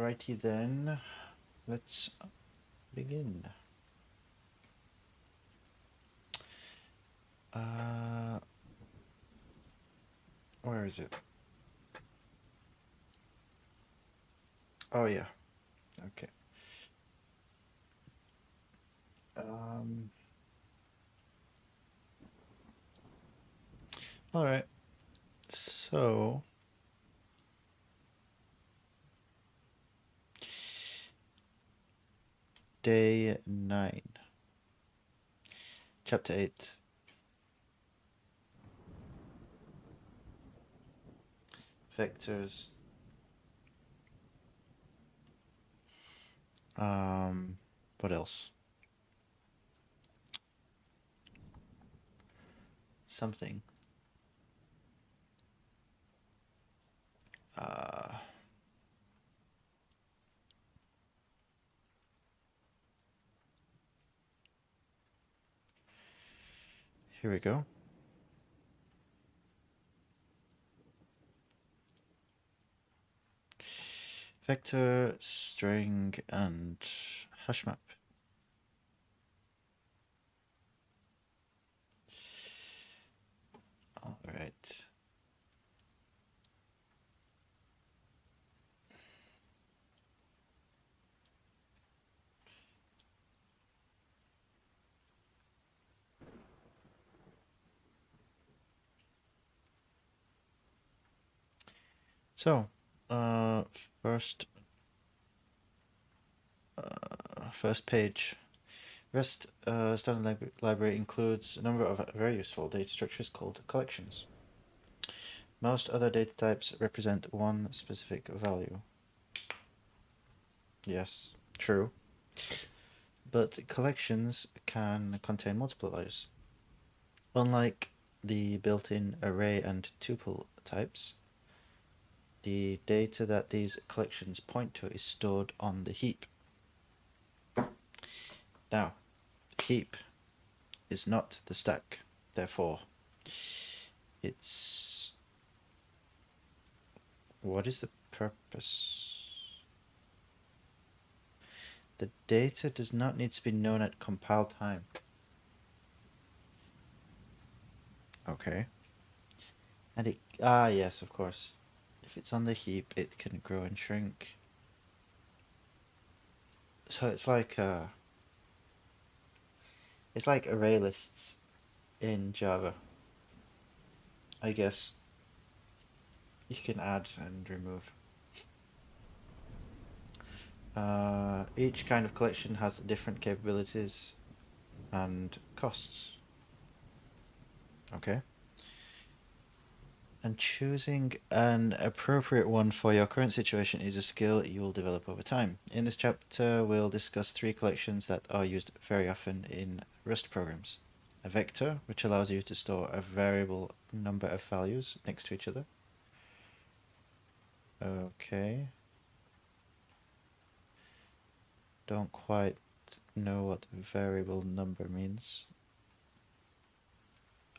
Alrighty then, let's begin. Where is it? Oh yeah, okay. All right, so day 9, chapter 8. Vectors. What else? Something. Here we go. Vector, string, and hash map. All right. So, first page. Rust standard library includes a number of very useful data structures called collections. Most other data types represent one specific value. Yes, true. But collections can contain multiple values. Unlike the built-in array and tuple types, the data that these collections point to is stored on the heap. Now, heap is not the stack, therefore it's... What is the purpose? The data does not need to be known at compile time. Okay. And it... yes, of course. If it's on the heap, it can grow and shrink. So it's like array lists in Java. I guess you can add and remove. Each kind of collection has different capabilities and costs. Okay. And choosing an appropriate one for your current situation is a skill you will develop over time. In this chapter, we'll discuss 3 collections that are used very often in Rust programs. A vector, which allows you to store a variable number of values next to each other. Okay. Don't quite know what variable number means.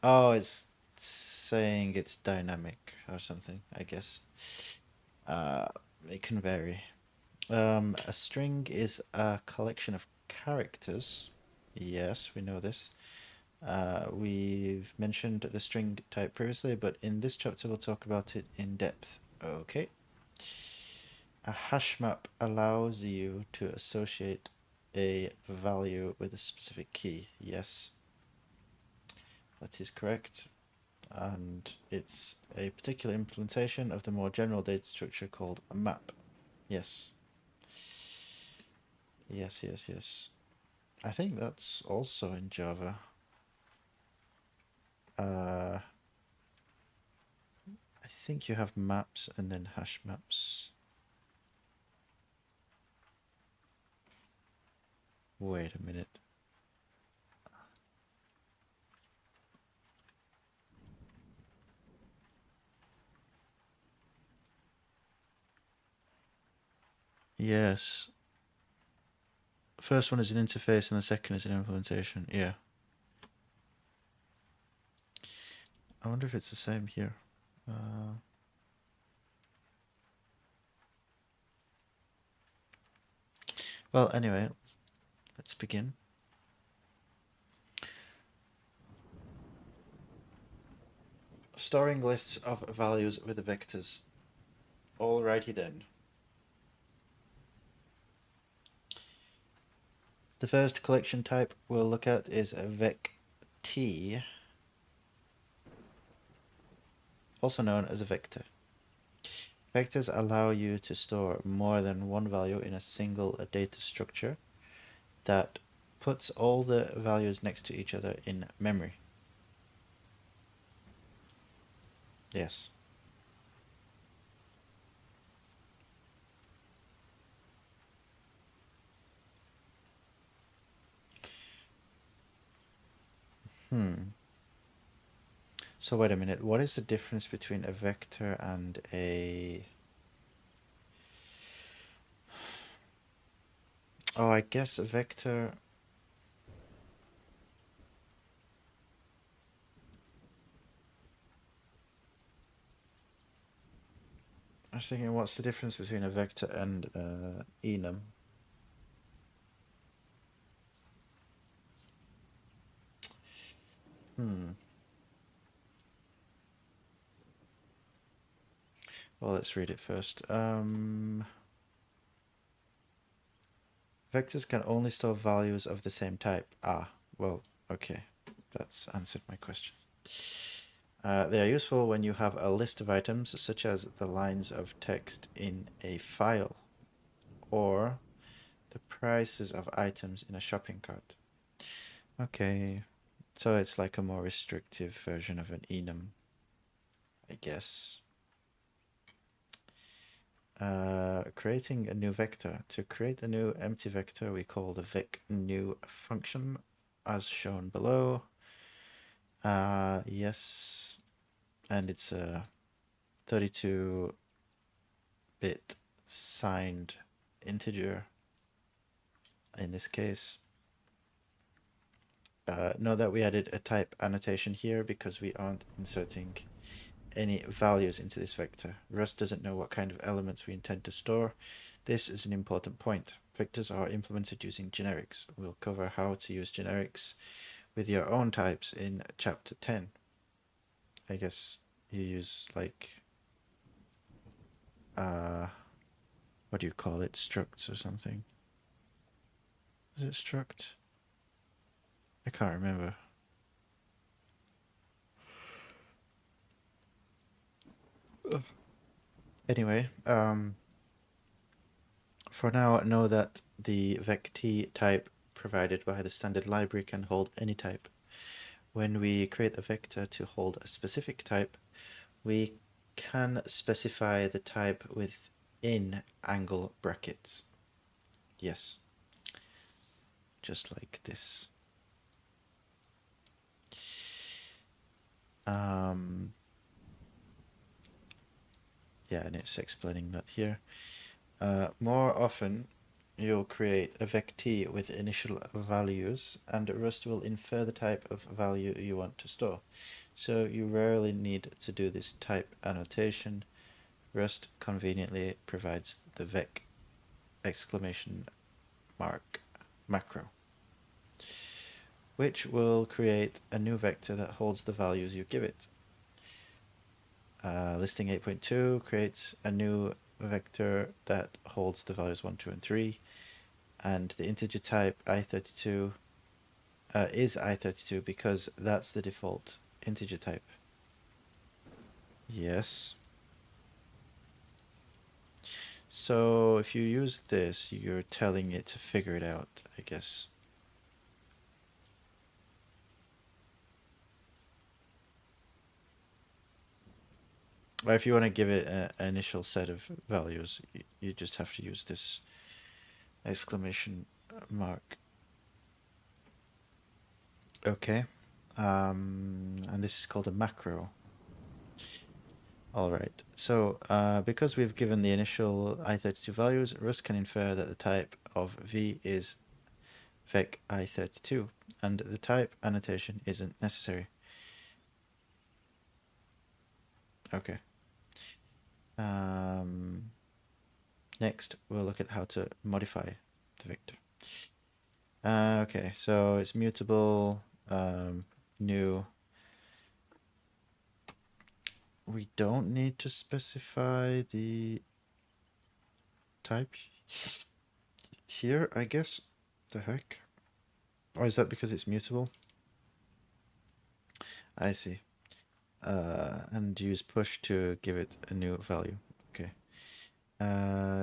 Oh, it's saying it's dynamic or something, I guess. It can vary. A string is a collection of characters. Yes, we know this. We've mentioned the string type previously, but in this chapter we'll talk about it in depth. Okay. A hash map allows you to associate a value with a specific key. Yes, that is correct. And it's a particular implementation of the more general data structure called a map. Yes. Yes, yes, yes. I think that's also in Java. I think you have maps and then hash maps. Wait a minute. Yes. First one is an interface and the second is an implementation. Yeah. I wonder if it's the same here. Well, anyway, let's begin. Storing lists of values with vectors. Alrighty then. The first collection type we'll look at is a vec_t, also known as a vector. Vectors allow you to store more than one value in a single data structure that puts all the values next to each other in memory. Yes. So wait a minute, what is the difference between a vector and a... Oh, I guess a vector... I was thinking, what's the difference between a vector and enum? Well, let's read it first. Vectors can only store values of the same type. Ah, well, okay. That's answered my question. They are useful when you have a list of items, such as the lines of text in a file, or the prices of items in a shopping cart. Okay, so it's like a more restrictive version of an enum, I guess. Creating a new vector. To create a new empty vector, we call the vec_new function, as shown below. Yes, and it's a 32-bit signed integer in this case. Note that we added a type annotation here because we aren't inserting any values into this vector. Rust doesn't know what kind of elements we intend to store. This is an important point. Vectors are implemented using generics. We'll cover how to use generics with your own types in chapter 10. I guess you use like what do you call it? Structs or something. Is it struct? I can't remember. Anyway, for now, know that the vec_t type provided by the standard library can hold any type. When we create a vector to hold a specific type, we can specify the type within angle brackets. Yes, just like this. Yeah, and it's explaining that here. More often, you'll create a vec_t with initial values, and Rust will infer the type of value you want to store. So you rarely need to do this type annotation. Rust conveniently provides the vec macro, which will create a new vector that holds the values you give it. Listing 8.2 creates a new vector that holds the values 1, 2, and 3, and the integer type i32 is i32 because that's the default integer type. Yes. So if you use this, you're telling it to figure it out, I guess. Or if you want to give it an initial set of values, you just have to use this exclamation mark. Okay. And this is called a macro. All right. So because we've given the initial i32 values, Rust can infer that the type of v is vec i32, and the type annotation isn't necessary. Okay. Next, we'll look at how to modify the vector. Okay, so it's mutable, new. We don't need to specify the type here, I guess. The heck? Or is that because it's mutable? I see. And use push to give it a new value. Okay.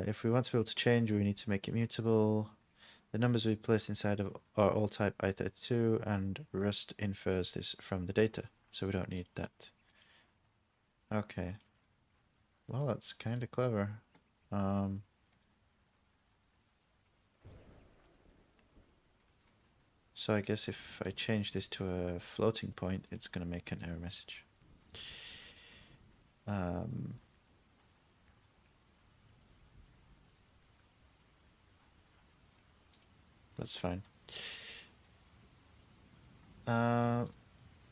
If we want to be able to change, we need to make it mutable. The numbers we place inside of are all type i32, and Rust infers this from the data, so we don't need that. Okay. Well, that's kind of clever. So I guess if I change this to a floating point, it's going to make an error message. That's fine.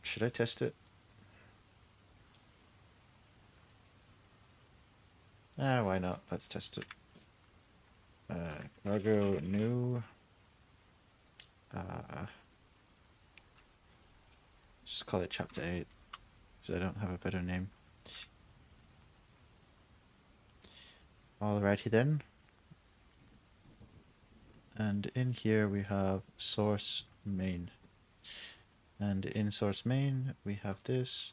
Should I test it? Why not? Let's test it. Cargo new. Just call it chapter 8, because I don't have a better name. Alrighty then. And in here we have source main. And in source main we have this.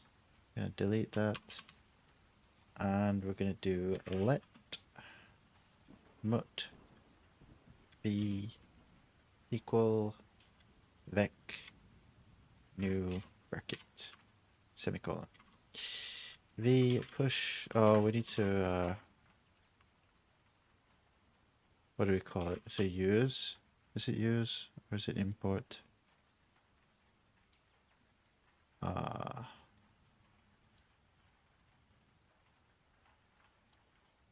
I'm gonna delete that. And we're gonna do let mut be equal vec new bracket semicolon. V push. Oh, we need to what do we call it? Say use. Is it use or is it import?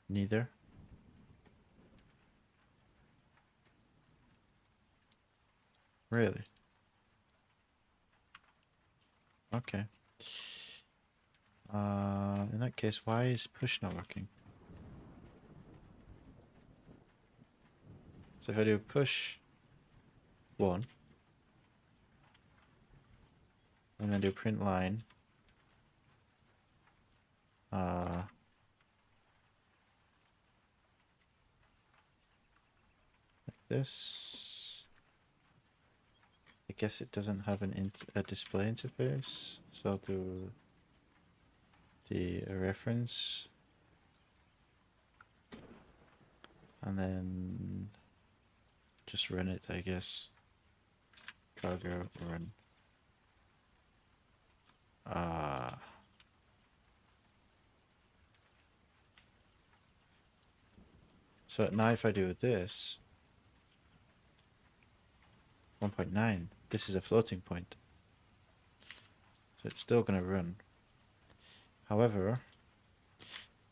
Neither. Really? Okay. In that case, why is push not working? So if I do push 1 and then do print line, like this, I guess it doesn't have a display interface, so I'll do the reference and then just run it, I guess. Cargo run. So now if I do this, 1.9, this is a floating point. So it's still going to run. However,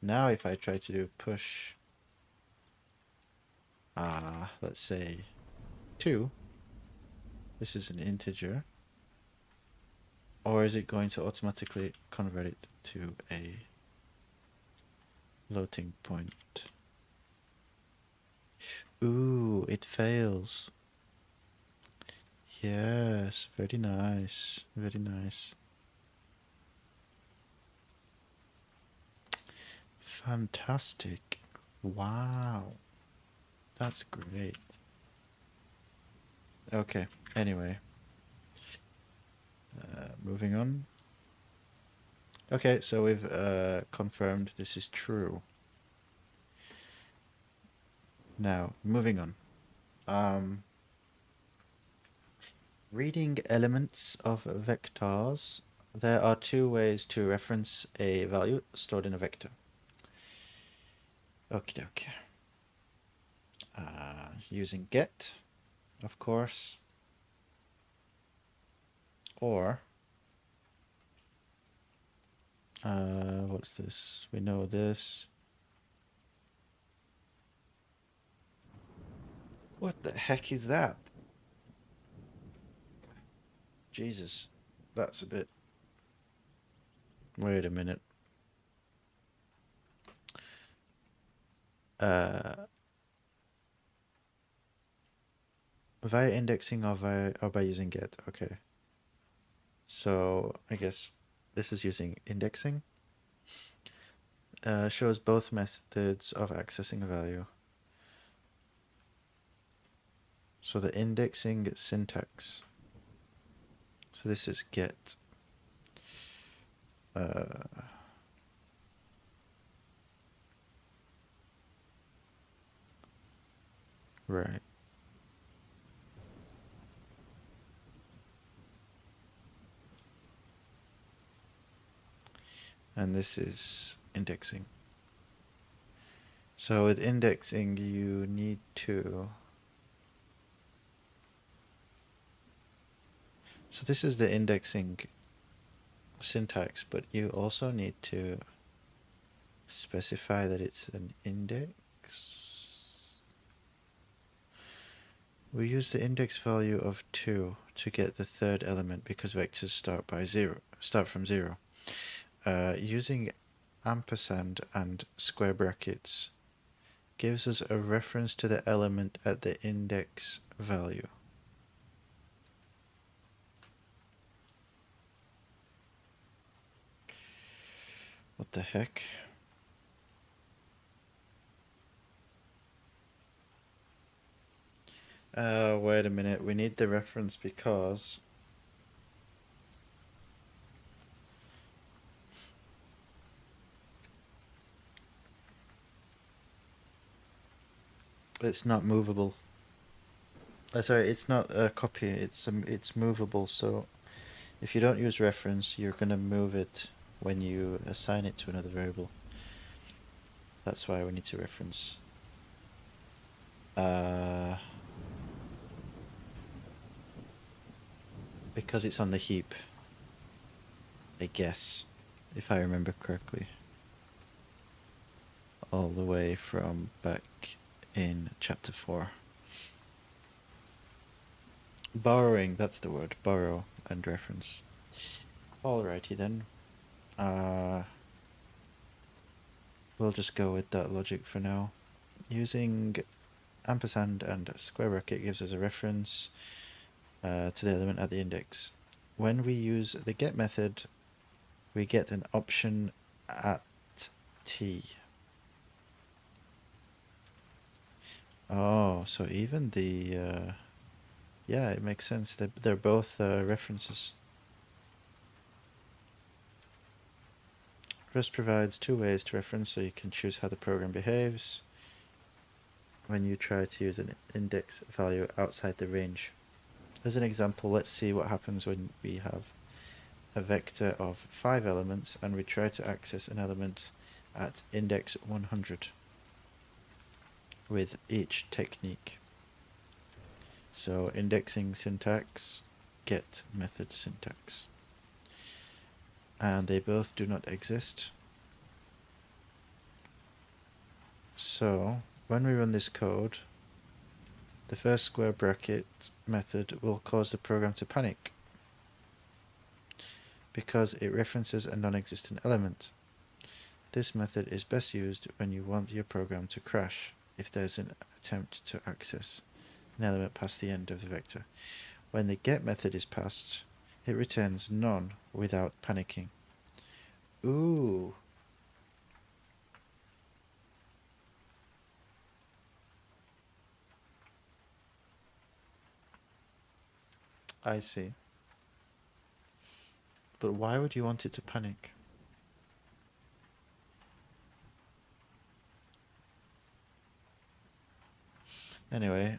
now if I try to do push, let's say 2, this is an integer, or is it going to automatically convert it to a floating point? Ooh, it fails. Yes, very nice, very nice. Fantastic. Wow. That's great. Okay, anyway. Moving on. Okay, so we've confirmed this is true. Now, moving on. Reading elements of vectors. There are 2 ways to reference a value stored in a vector. Okie dokie. Using get, of course, or what's this? We know this. What the heck is that? Jesus, that's a bit... Wait a minute. via indexing or by using get. Okay. So I guess this is using indexing. Shows both methods of accessing a value. So the indexing syntax. So this is get. Right. And this is indexing. So with indexing, you need to... So this is the indexing syntax, but you also need to specify that it's an index. We use the index value of 2 to get the third element because vectors start from 0. Using ampersand and square brackets gives us a reference to the element at the index value. What the heck? Wait a minute, we need the reference because it's not movable. Sorry, it's not a copy, it's movable, so if you don't use reference, you're gonna move it when you assign it to another variable. That's why we need to reference. Because it's on the heap, I guess, if I remember correctly. All the way from back in chapter 4. Borrowing, that's the word, borrow and reference. Alrighty then. We'll just go with that logic for now. Using ampersand and square bracket gives us a reference to the element at the index. When we use the get method, we get an option at t. Oh, so even the yeah, it makes sense. They're both references. Rust provides 2 ways to reference, so you can choose how the program behaves when you try to use an index value outside the range. As an example, let's see what happens when we have a vector of 5 elements and we try to access an element at index 100 with each technique. So indexing syntax, get method syntax. And they both do not exist. So when we run this code, the first square bracket method will cause the program to panic because it references a non-existent element. This method is best used when you want your program to crash if there's an attempt to access an element past the end of the vector. When the get method is passed, it returns none without panicking. Ooh. I see. But why would you want it to panic? Anyway,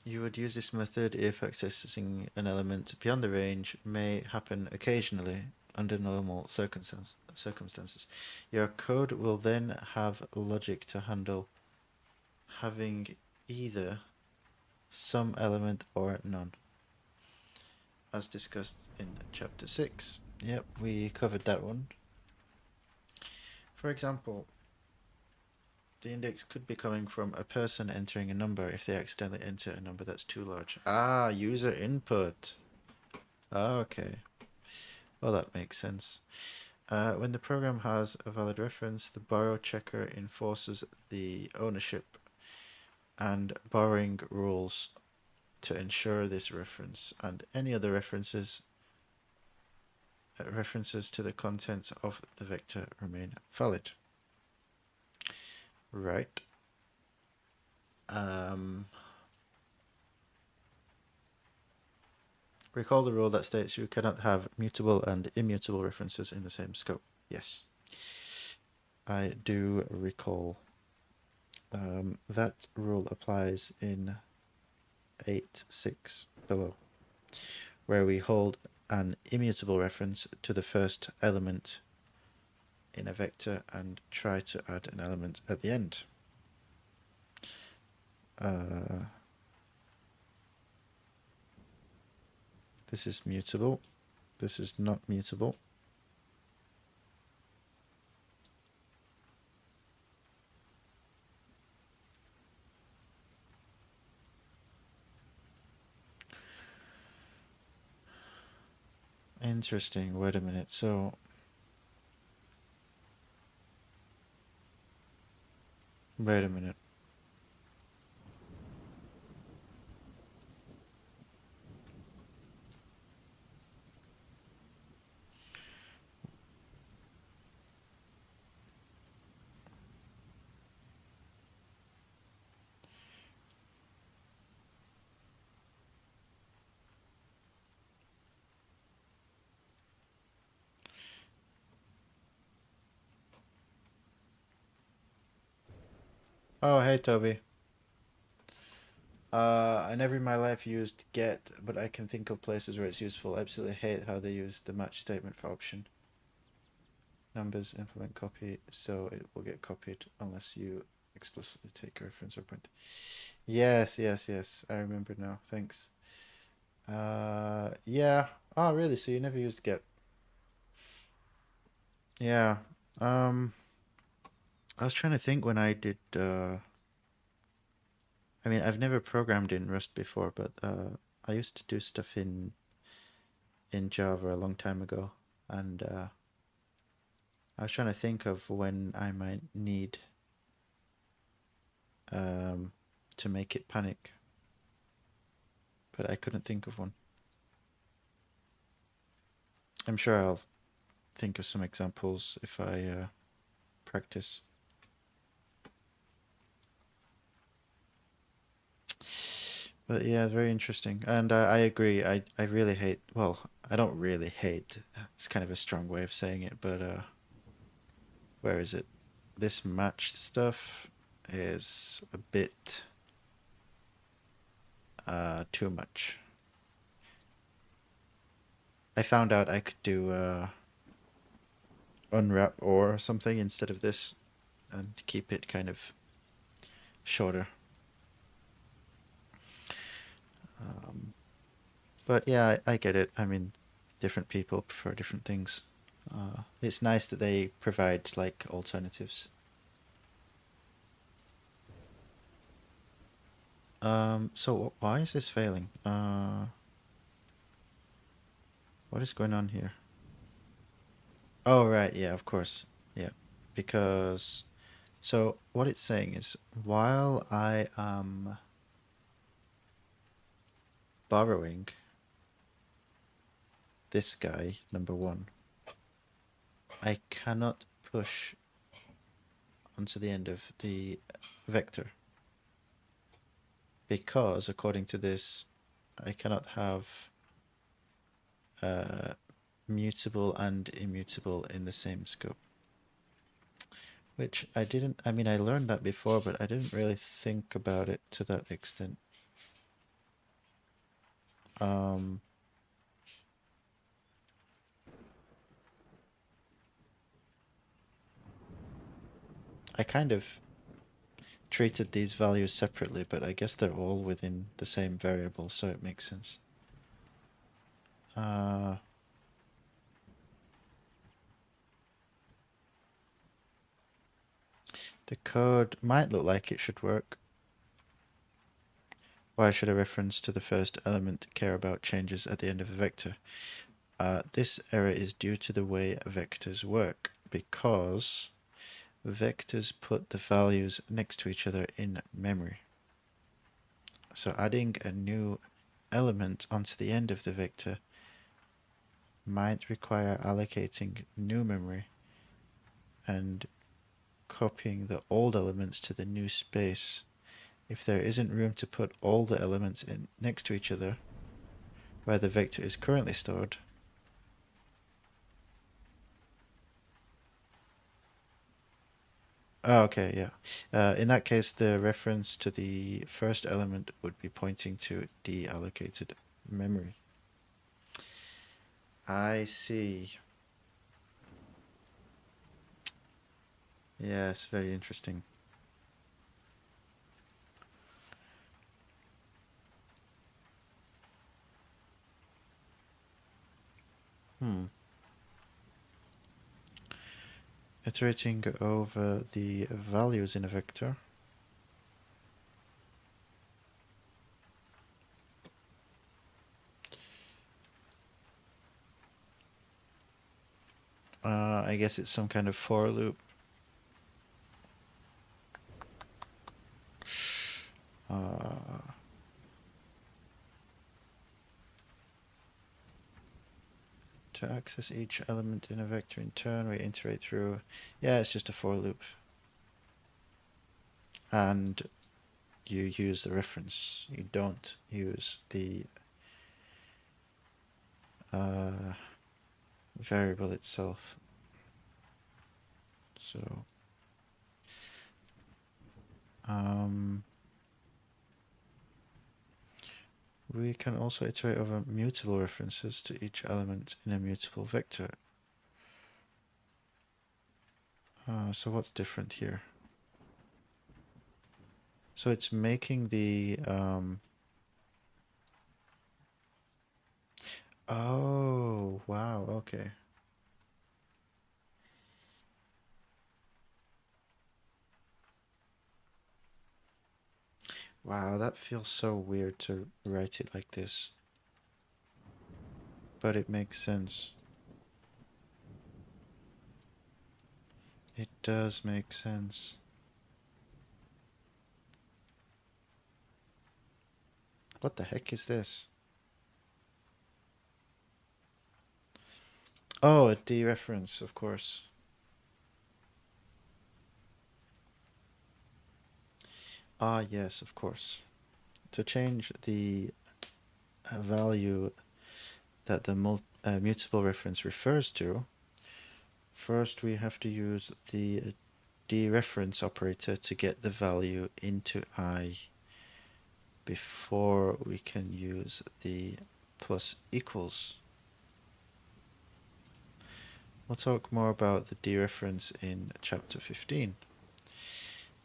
you would use this method if accessing an element beyond the range may happen occasionally under normal circumstances. Your code will then have logic to handle having either some element or none, as discussed in chapter 6. Yep, we covered that one. For example, the index could be coming from a person entering a number if they accidentally enter a number that's too large. Ah, user input. Okay. Well, that makes sense. When the program has a valid reference, the borrow checker enforces the ownership and borrowing rules to ensure this reference and any other references to the contents of the vector remain valid. Right. Recall the rule that states you cannot have mutable and immutable references in the same scope. Yes, I do recall. That rule applies in 8.6 below, where we hold an immutable reference to the first element in a vector and try to add an element at the end. This is mutable. This is not mutable. Interesting. Wait a minute. So wait a minute. Oh, hey, Toby. I never in my life used get, but I can think of places where it's useful. I absolutely hate how they use the match statement for option. Numbers implement copy, so it will get copied unless you explicitly take a reference or point. Yes, yes, yes. I remember now. Thanks. Yeah. Oh, really? So you never used get? Yeah. I was trying to think when I did. I mean, I've never programmed in Rust before, but I used to do stuff in Java a long time ago, and I was trying to think of when I might need to make it panic, but I couldn't think of one. I'm sure I'll think of some examples if I practice. But yeah, very interesting. And I agree. I really hate, well, I don't really hate. It's kind of a strong way of saying it, but where is it? This match stuff is a bit too much. I found out I could do unwrap or something instead of this and keep it kind of shorter. But yeah, I get it. I mean, different people prefer different things. It's nice that they provide like alternatives. So why is this failing? What is going on here? Oh, right, yeah, of course. Yeah, because so what it's saying is while I am borrowing this guy, number one, I cannot push onto the end of the vector because according to this, I cannot have mutable and immutable in the same scope. Which I didn't, I mean, I learned that before, but I didn't really think about it to that extent. I kind of treated these values separately, but I guess they're all within the same variable, so it makes sense. The code might look like it should work. Why should a reference to the first element care about changes at the end of a vector? This error is due to the way vectors work, because vectors put the values next to each other in memory. So adding a new element onto the end of the vector might require allocating new memory and copying the old elements to the new space. If there isn't room to put all the elements in next to each other where the vector is currently stored, oh, okay, yeah. In that case, the reference to the first element would be pointing to deallocated memory. I see. Yes, very interesting. Iterating over the values in a vector. I guess it's some kind of for loop. To access each element in a vector in turn, we iterate through. Yeah, it's just a for loop. And you use the reference. You don't use the variable itself. So, we can also iterate over mutable references to each element in a mutable vector. So what's different here? So it's making the oh, wow, okay. Wow, that feels so weird to write it like this. But it makes sense. It does make sense. What the heck is this? Oh, a dereference, of course. Ah, yes, of course. To change the value that the mutable reference refers to, first we have to use the dereference operator to get the value into I before we can use the plus equals. We'll talk more about the dereference in chapter 15.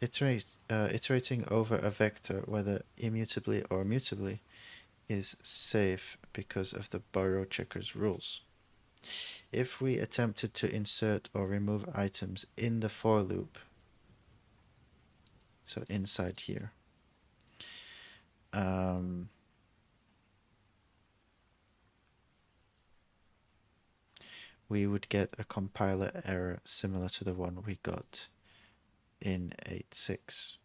Iterating over a vector, whether immutably or mutably, is safe because of the borrow checkers rules. If we attempted to insert or remove items in the for loop, so inside here, we would get a compiler error similar to the one we got in 8.6,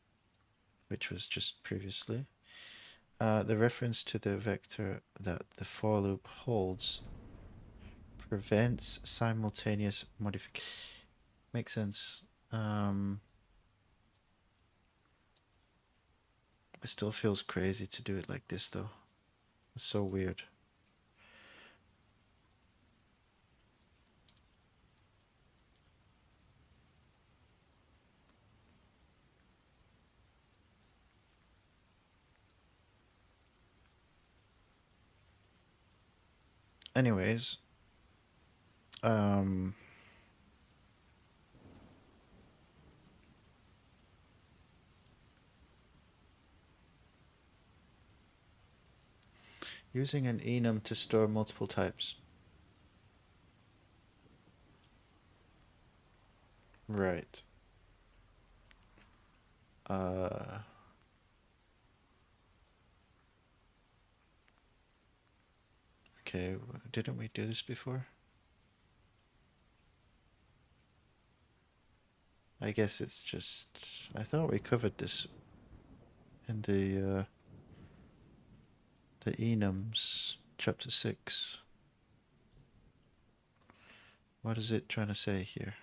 which was just previously. The reference to the vector that the for loop holds prevents simultaneous modification. Makes sense. It still feels crazy to do it like this though. It's so weird. Anyways, using an enum to store multiple types. Right. Okay, didn't we do this before? I guess it's just, I thought we covered this in the the enums, chapter 6. What is it trying to say here?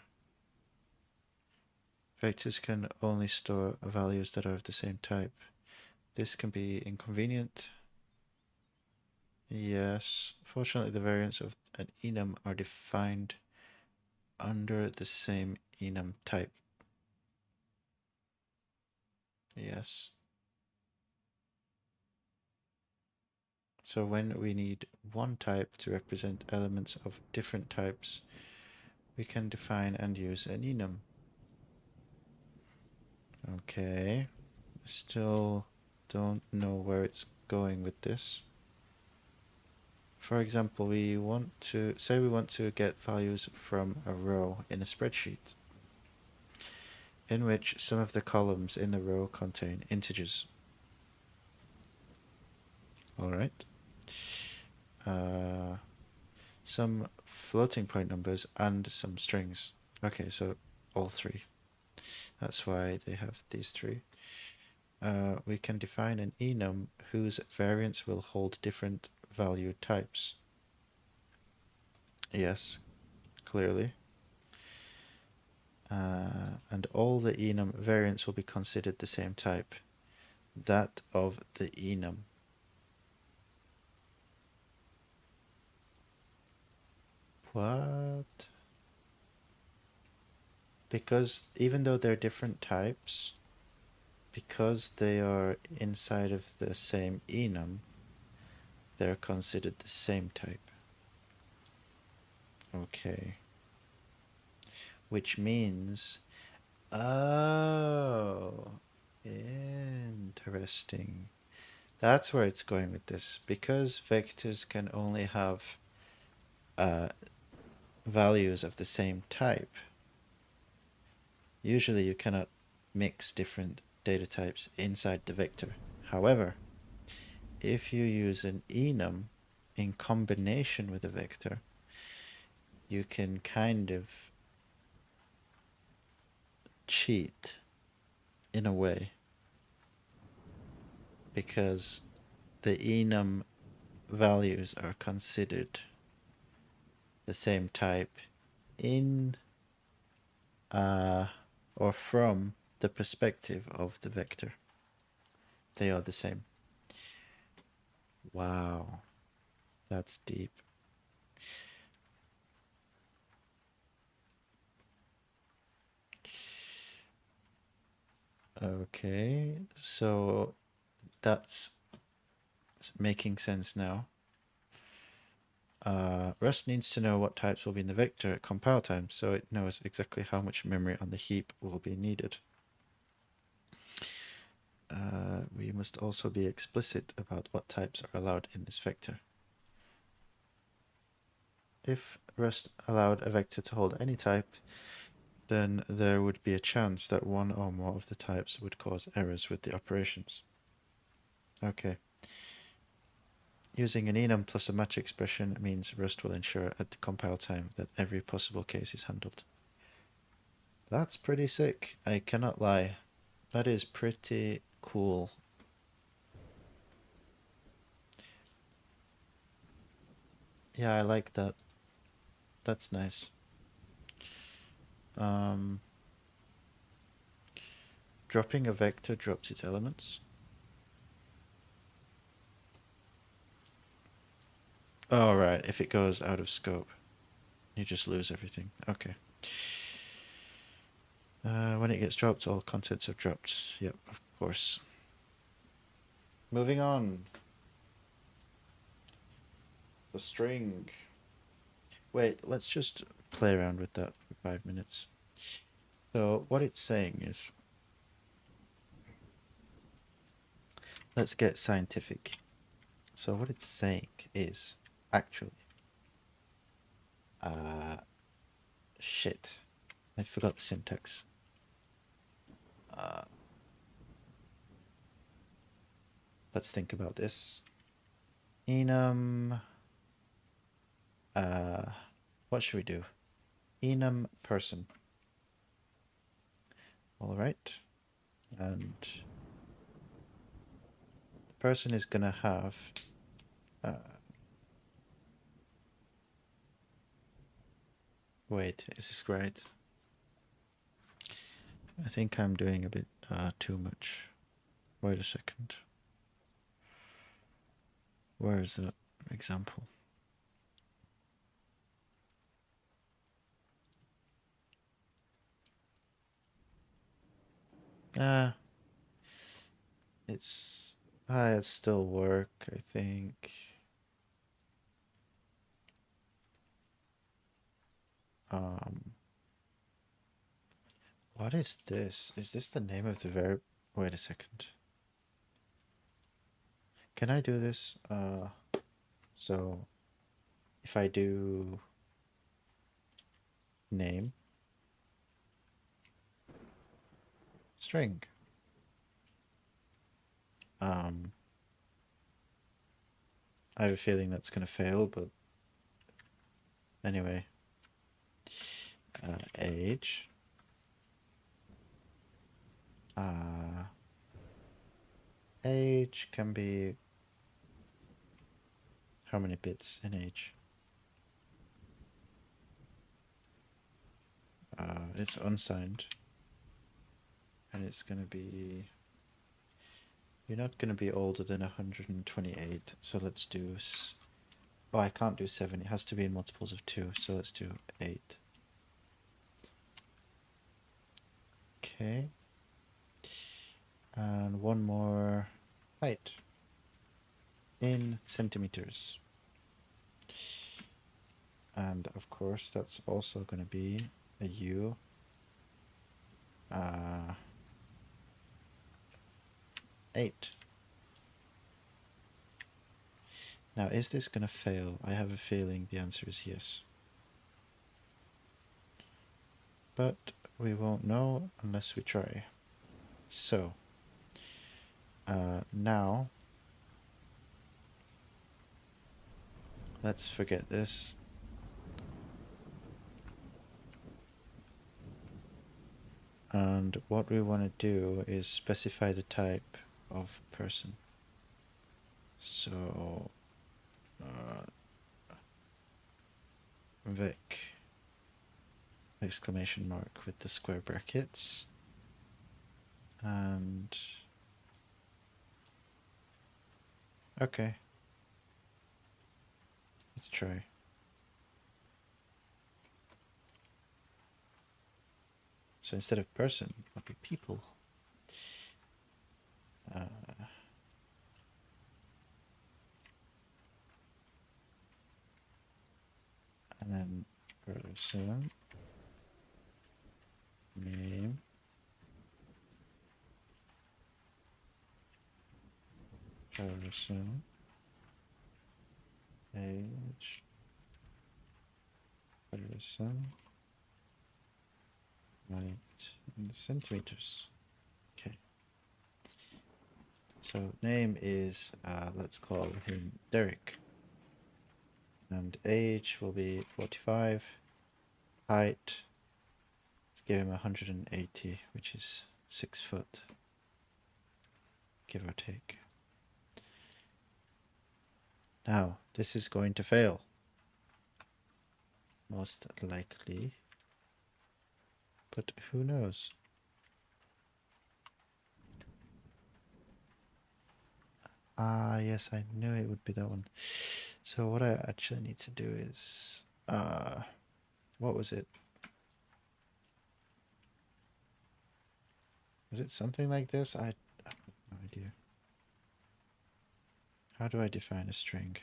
Vectors can only store values that are of the same type. This can be inconvenient. Yes, fortunately the variants of an enum are defined under the same enum type. Yes. So when we need one type to represent elements of different types, we can define and use an enum. Okay. Still don't know where it's going with this. For example, we want to get values from a row in a spreadsheet in which some of the columns in the row contain integers. All right. Some floating point numbers and some strings. Okay, so all three. That's why they have these three. We can define an enum whose variants will hold different value types. Yes, clearly. And all the enum variants will be considered the same type, that of the enum. What? Because even though they're different types, because they are inside of the same enum, they're considered the same type. Okay. Which means, oh, interesting. That's where it's going with this. Because vectors can only have values of the same type, usually you cannot mix different data types inside the vector. However, if you use an enum in combination with a vector, you can kind of cheat in a way, because the enum values are considered the same type in or from the perspective of the vector. They are the same. Wow, that's deep. Okay, so that's making sense now. Rust needs to know what types will be in the vector at compile time, so it knows exactly how much memory on the heap will be needed. We must also be explicit about what types are allowed in this vector. If Rust allowed a vector to hold any type, then there would be a chance that one or more of the types would cause errors with the operations. Okay. Using an enum plus a match expression means Rust will ensure at the compile time that every possible case is handled. That's pretty sick, I cannot lie. That is pretty cool. Yeah, I like that. That's nice. Dropping a vector drops its elements. Oh, right, if it goes out of scope, you just lose everything. Okay. When it gets dropped, all contents have dropped. Yep, of course. Moving on. The string. Wait, let's just play around with that for 5 minutes. So what it's saying is, let's get scientific. So what it's saying is, actually, shit, I forgot the syntax. Let's think about this. Enum, what should we do? Enum person. All right, and the person is gonna have Wait, is this right? I think I'm doing a bit too much. Wait a second. Where is the example? It's still work, I think. What is this? Is this the name of the verb? Wait a second. Can I do this? So if I do name string, I have a feeling that's gonna fail, but anyway. Age. Age can be how many bits in age? It's unsigned, and it's gonna be, you're not gonna be older than 128, so let's do oh, I can't do 7, it has to be in multiples of 2, so let's do 8. Okay. And one more height in centimeters. And of course, that's also going to be a U. 8. Now, is this going to fail? I have a feeling the answer is yes. But we won't know unless we try. So, now, let's forget this. And what we want to do is specify the type of person. So, Vic, exclamation mark with the square brackets. And okay, let's try. So instead of person, it would be people. And then person, name, person, age, person, height in centimeters. Okay. So name is, let's call him Derek. And age will be 45. Height, let's give him 180, which is 6 foot, give or take. Now, this is going to fail. Most likely. But who knows? Ah, yes, I knew it would be that one. So what I actually need to do is, what was it? Was it something like this? I have no idea. How do I define a string?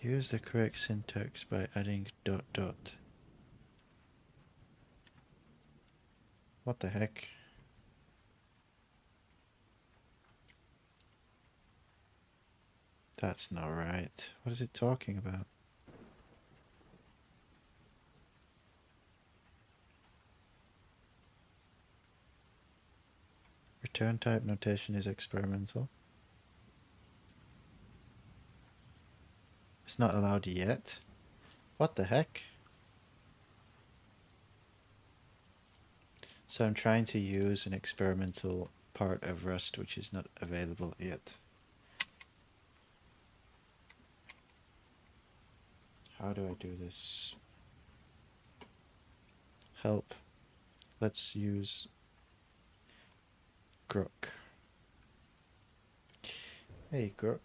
Use the correct syntax by adding ... What the heck? That's not right. What is it talking about? Return type notation is experimental. It's not allowed yet. What the heck? So I'm trying to use an experimental part of Rust which is not available yet. How do I do this? Help. Let's use Grok. Hey Grok.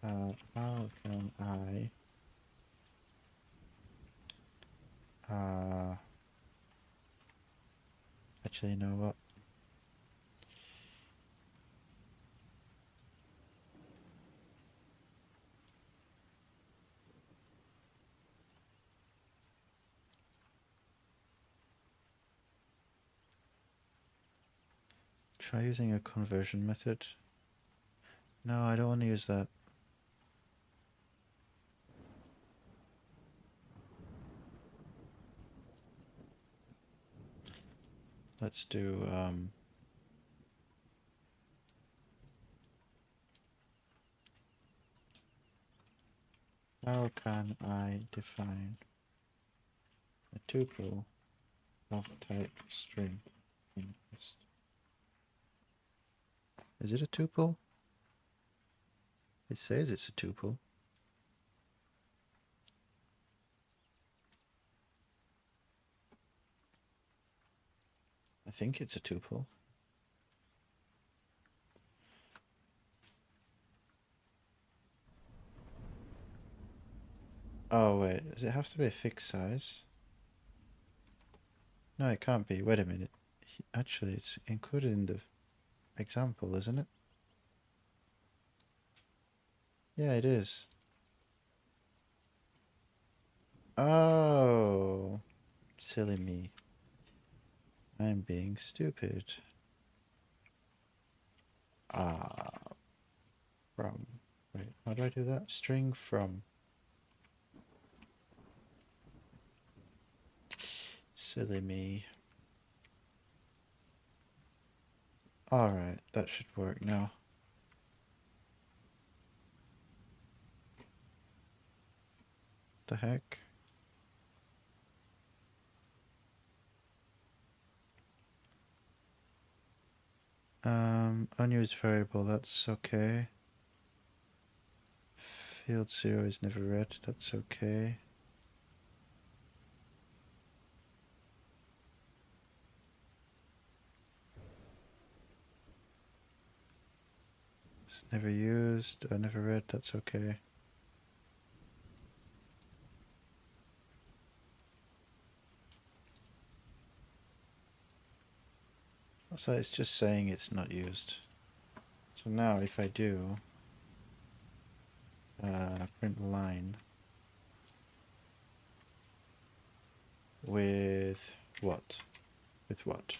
How can I actually, you know what? Try using a conversion method. No, I don't want to use that. Let's do how can I define a tuple of type string in Rust? Is it a tuple? It says it's a tuple. I think it's a tuple. Oh wait, does it have to be a fixed size? No, it can't be. Wait a minute. Actually, it's included in the example, isn't it? Yeah, it is. Oh, silly me. I'm being stupid. From. Wait, how do I do that? String from. Silly me. Alright, that should work now. The heck? Unused variable, that's okay. Field 0 is never read, that's okay. It's never used or never read, that's okay. So it's just saying it's not used. So now if I do print line with what? With what?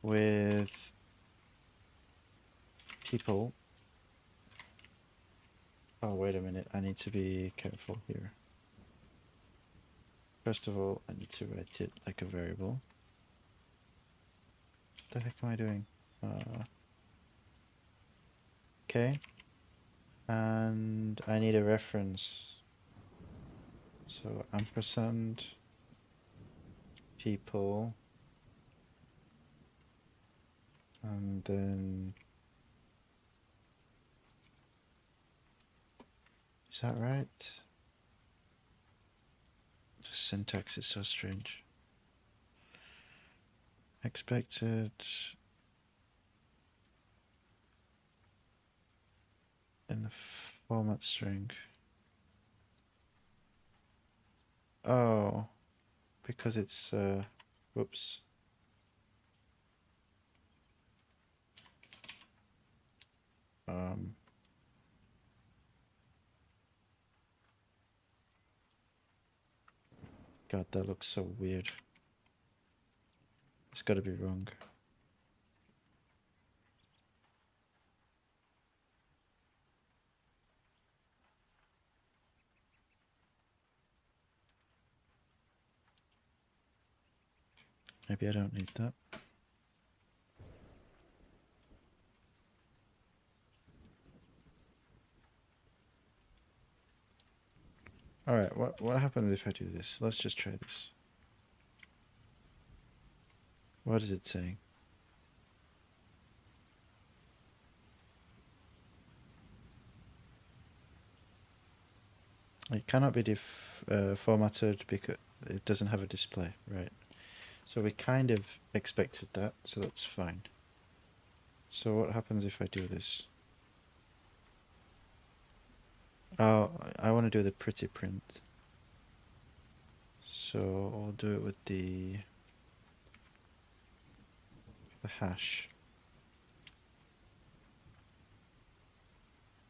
With people. Oh, wait a minute. I need to be careful here. First of all, I need to write it like a variable. What the heck am I doing? Okay. And I need a reference. So ampersand people. And then... Is that right? The syntax is so strange. Expected in the format string. Oh, because it's whoops. God, that looks so weird. It's got to be wrong. Maybe I don't need that. Alright, what happens if I do this? Let's just try this. What is it saying? It cannot be formatted because it doesn't have a display, right? So we kind of expected that, so that's fine. So what happens if I do this? Oh, I want to do the pretty print. So I'll do it with the hash.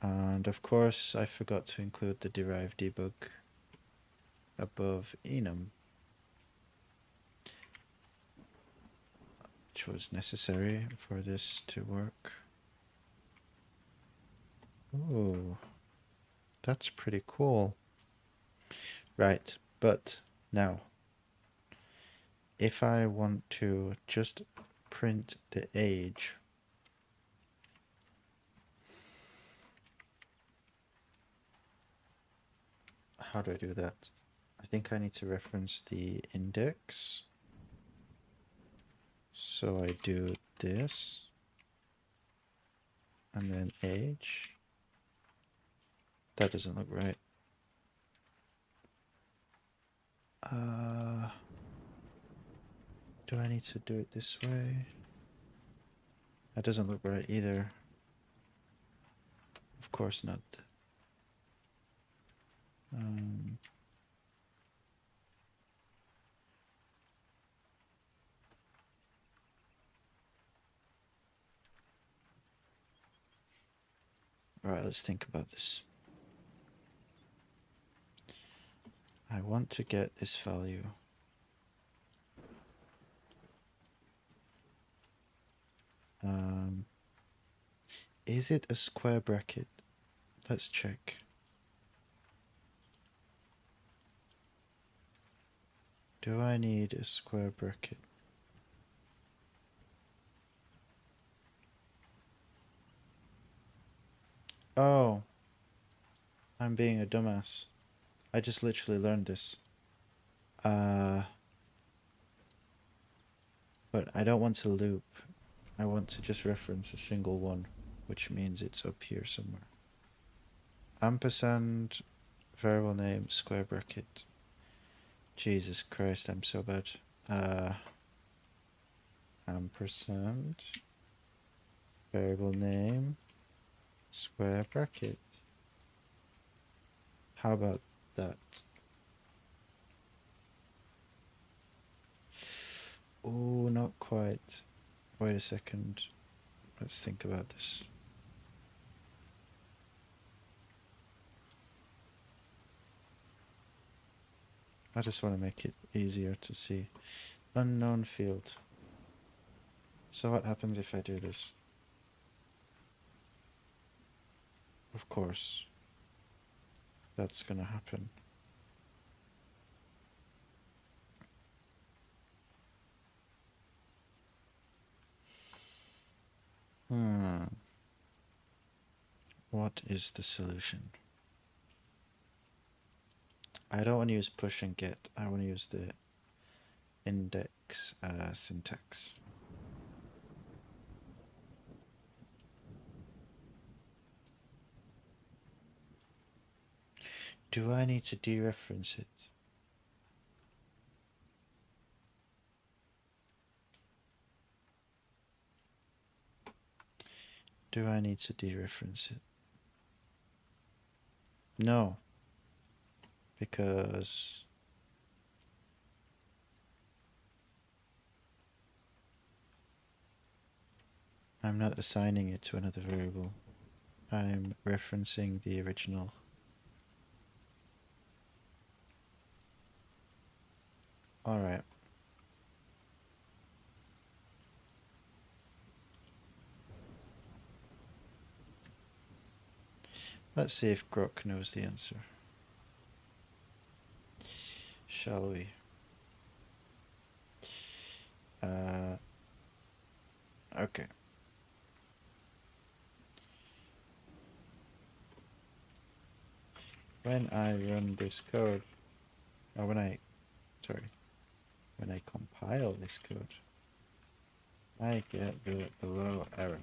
And of course, I forgot to include the derived debug above enum, which was necessary for this to work. Ooh, that's pretty cool. Right, but now, if I want to just print the age, how do I do that? I think I need to reference the index. So I do this, and then age. That doesn't look right. Do I need to do it this way? That doesn't look right either. Of course not. Alright, let's think about this. I want to get this value. Is it a square bracket? Let's check. Do I need a square bracket? Oh, I'm being a dumbass. I just literally learned this. But I don't want to loop. I want to just reference a single one, which means it's up here somewhere. Ampersand, variable name, square bracket. Jesus Christ, I'm so bad. Ampersand, variable name, square bracket. How about that? Oh, not quite. Wait a second. Let's think about this. I just want to make it easier to see. Unknown field. So what happens if I do this? Of course, that's gonna happen. What is the solution? I don't want to use push and get. I want to use the index syntax. Do I need to dereference it? Do I need to dereference it? No. Because I'm not assigning it to another variable. I'm referencing the original. Alright. Let's see if Grok knows the answer. Shall we? Okay. When I run this code, or when I compile this code, I get the below error.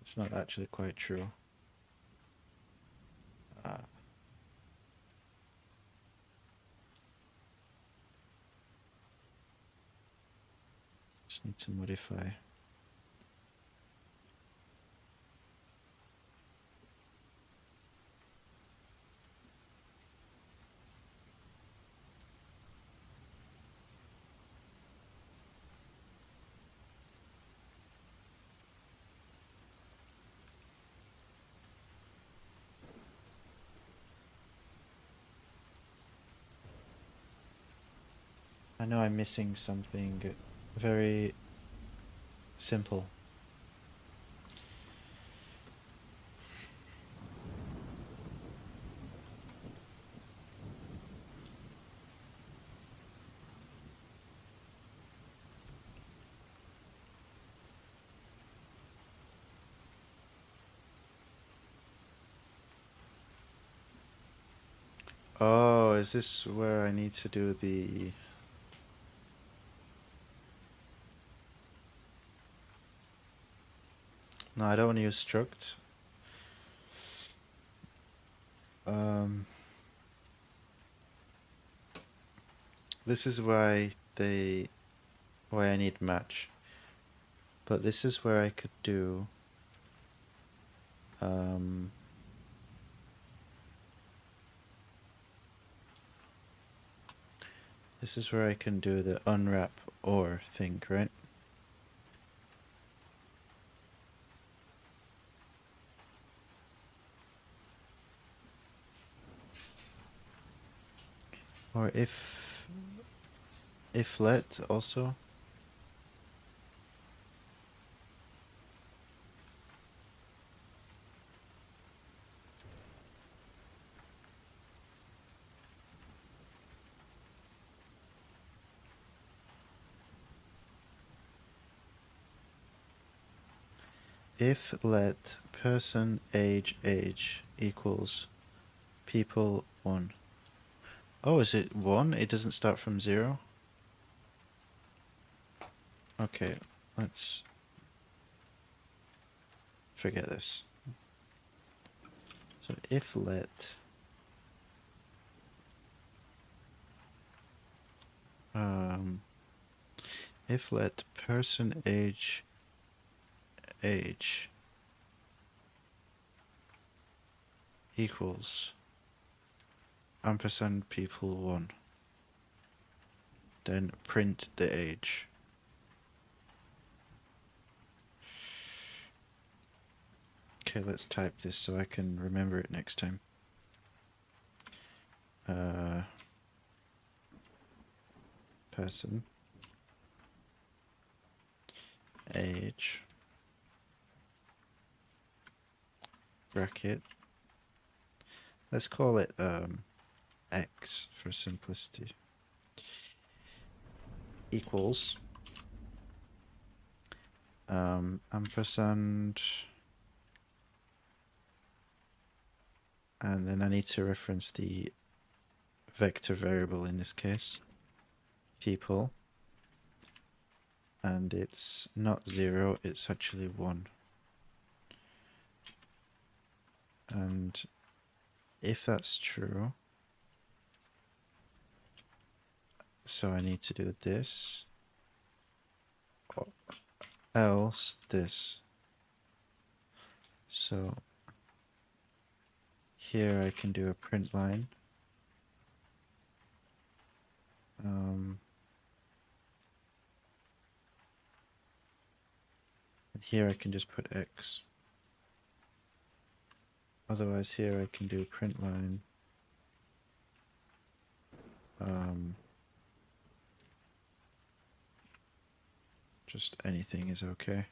It's not actually quite true. Just need to modify. I know I'm missing something very simple. Oh, is this where I need to do the... No, I don't want to use struct. This is why I need match. But this is where I could do this is where I can do the unwrap or thing, right? Or if let also. If let person age equals people 1. Oh, is it 1? It doesn't start from 0? Okay, let's forget this. So if let person age equals ampersand people 1, then print the age. Okay, let's type this so I can remember it next time. Person age bracket. Let's call it X for simplicity. Equals ampersand, and then I need to reference the vector variable in this case, people, and it's not 0, it's actually 1. And if that's true, so I need to do this, or else this. So here I can do a print line. And here I can just put X. Otherwise here I can do a print line. Just anything is okay.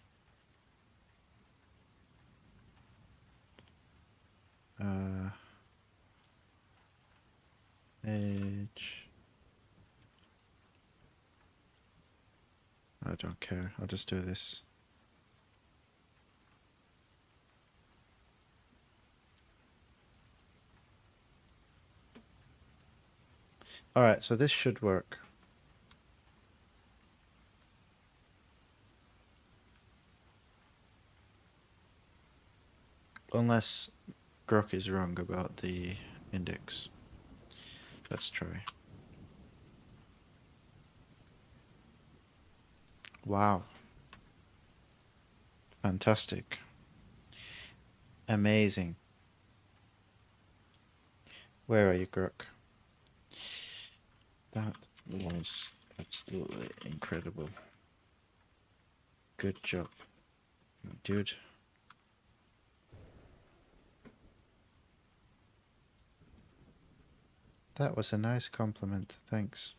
I don't care. I'll just do this. Alright, so this should work. Unless Grok is wrong about the index. Let's try. Wow. Fantastic. Amazing. Where are you, Grok? That was absolutely incredible. Good job, dude. That was a nice compliment, thanks.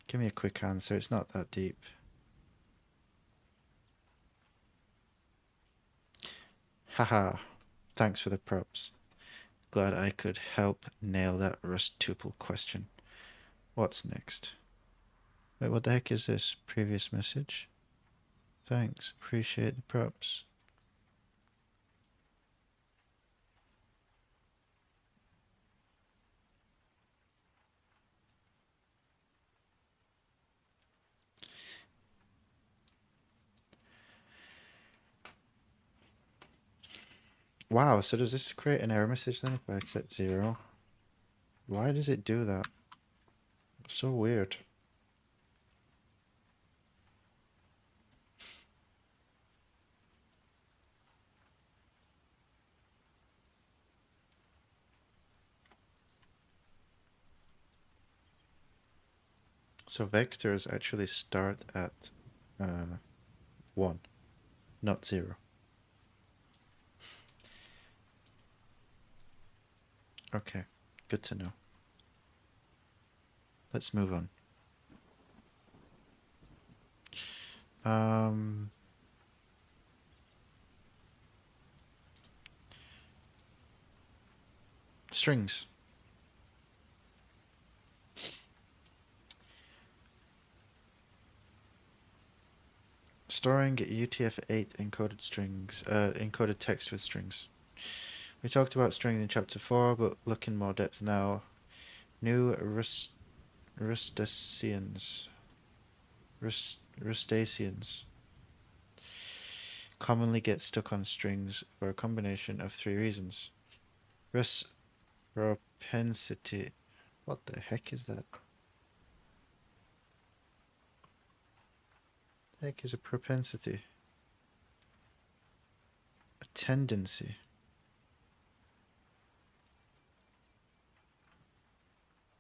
Give me a quick answer, it's not that deep. Haha, thanks for the props. Glad I could help nail that Rust tuple question. What's next? Wait, what the heck is this? Previous message? Thanks, appreciate the props. Wow, so does this create an error message then if I set 0? Why does it do that? So weird. So vectors actually start at 1, not 0. Okay, good to know. Let's move on. Strings. Storing UTF-8 encoded strings, encoded text with strings. We talked about strings in chapter 4, but look in more depth now. New Rustaceans commonly get stuck on strings for a combination of 3 reasons. Rust propensity. What the heck is that? The heck is a propensity? A tendency.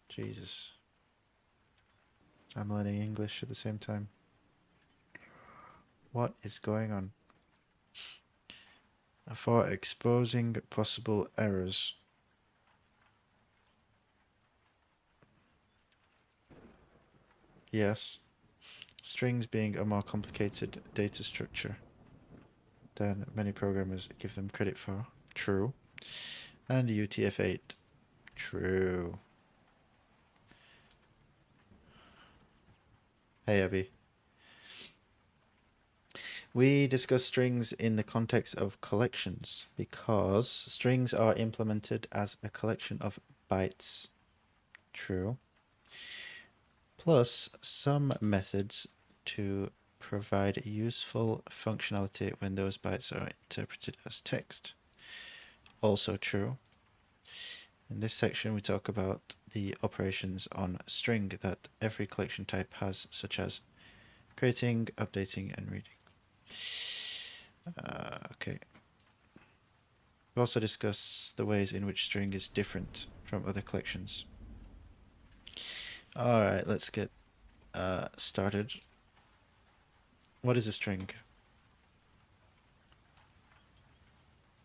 Jesus. I'm learning English at the same time. What is going on? For exposing possible errors. Yes. Strings being a more complicated data structure than many programmers give them credit for. True. And UTF-8. True. Hey, Abby. We discuss strings in the context of collections because strings are implemented as a collection of bytes. True. Plus some methods to provide useful functionality when those bytes are interpreted as text. Also true. In this section we talk about the operations on string that every collection type has, such as creating, updating, and reading. Okay. We also discuss the ways in which string is different from other collections. Alright, let's get started. What is a string?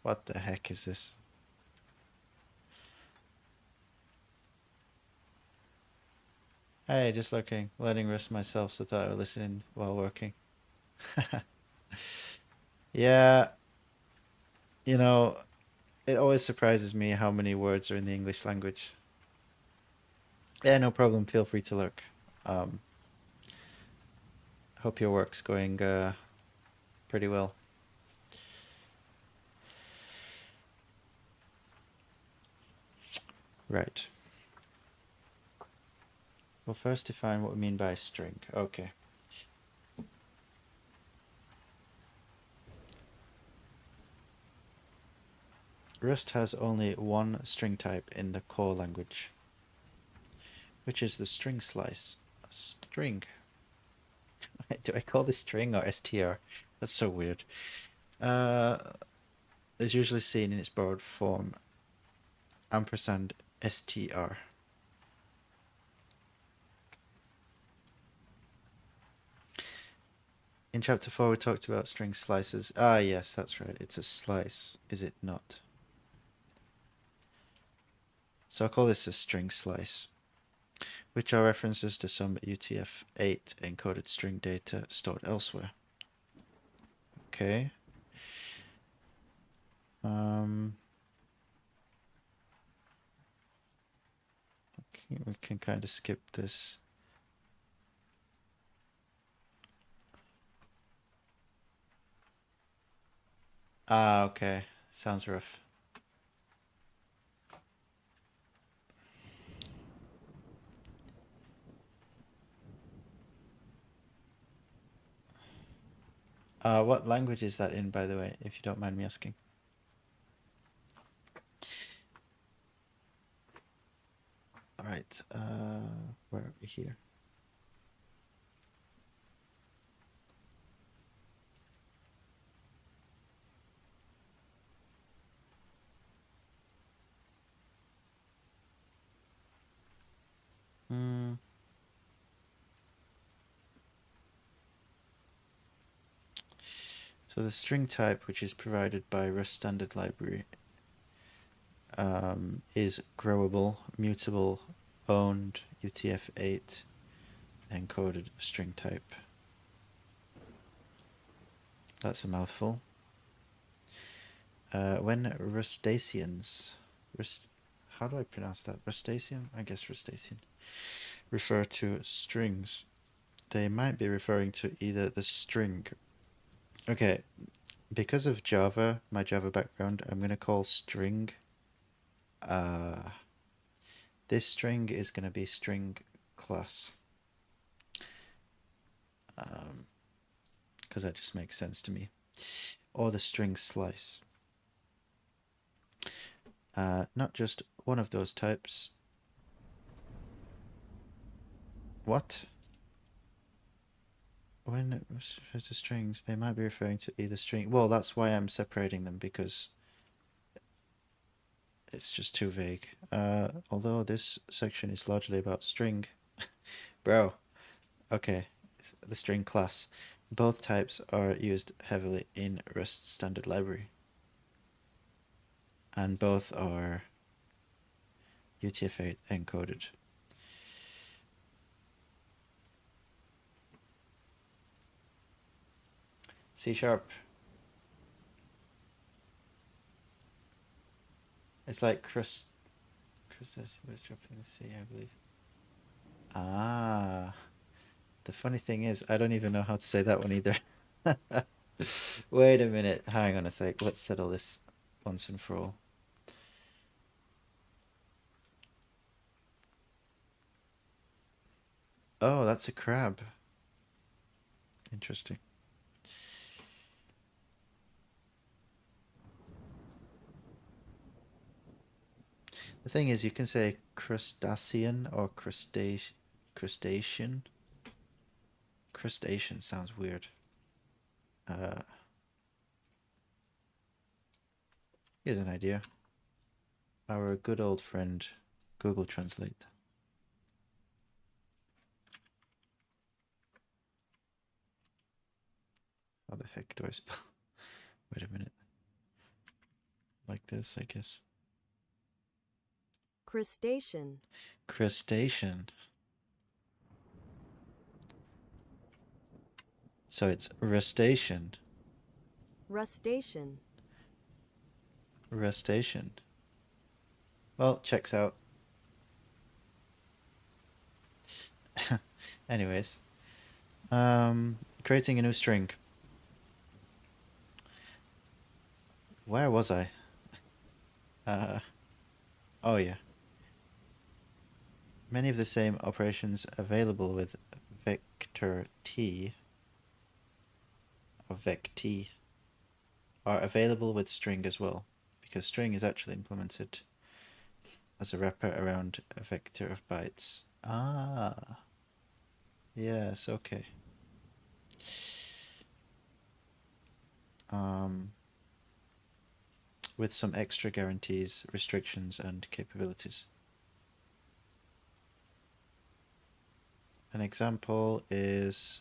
What the heck is this? Hey, just lurking, learning Rust myself, so thought I would listen in while working. Yeah, you know, it always surprises me how many words are in the English language. Yeah, no problem, feel free to lurk. Hope your work's going pretty well. Right. We'll first define what we mean by string. Okay. Rust has only one string type in the core language, which is the string slice. String. Do I call this string or str? That's so weird. Is usually seen in its borrowed form, ampersand str. In chapter 4 we talked about string slices. Ah yes, that's right, it's a slice, is it not? So I'll call this a string slice, which are references to some UTF-8 encoded string data stored elsewhere. Okay. We can kind of skip this. Ah, okay. Sounds rough. What language is that in, by the way, if you don't mind me asking? All right. Where are we here? So the string type, which is provided by Rust standard library, is growable, mutable, owned, UTF-8, encoded string type. That's a mouthful. When Rustaceans, how do I pronounce that? Rustacean? I guess Rustacean. Refer to strings, they might be referring to either the string. Okay, because of Java, my Java background, I'm going to call string. This string is going to be string class. Because that just makes sense to me. Or the string slice. Not just one of those types. What? When it refers to strings, they might be referring to either string. Well, that's why I'm separating them, because it's just too vague. Although this section is largely about string. Bro. Okay, it's the string class. Both types are used heavily in Rust standard library. And both are UTF-8 encoded. C#. It's like crustáceo was dropping the sea, I believe. Ah. The funny thing is, I don't even know how to say that one either. Wait a minute. Hang on a sec. Let's settle this once and for all. Oh, that's a crab. Interesting. The thing is, you can say crustacean or crustacean. Crustacean sounds weird. Here's an idea. Our good old friend Google Translate. How the heck do I spell? Wait a minute. Like this, I guess. Crustacean. Crustacean. So it's rustacean. Rustacean. Rustacean. Well, checks out. Anyways, creating a new string. Where was I? Oh yeah. Many of the same operations available with vector t or vect are available with string as well, because string is actually implemented as a wrapper around a vector of bytes. Ah, yes, okay. With some extra guarantees, restrictions, and capabilities. An example is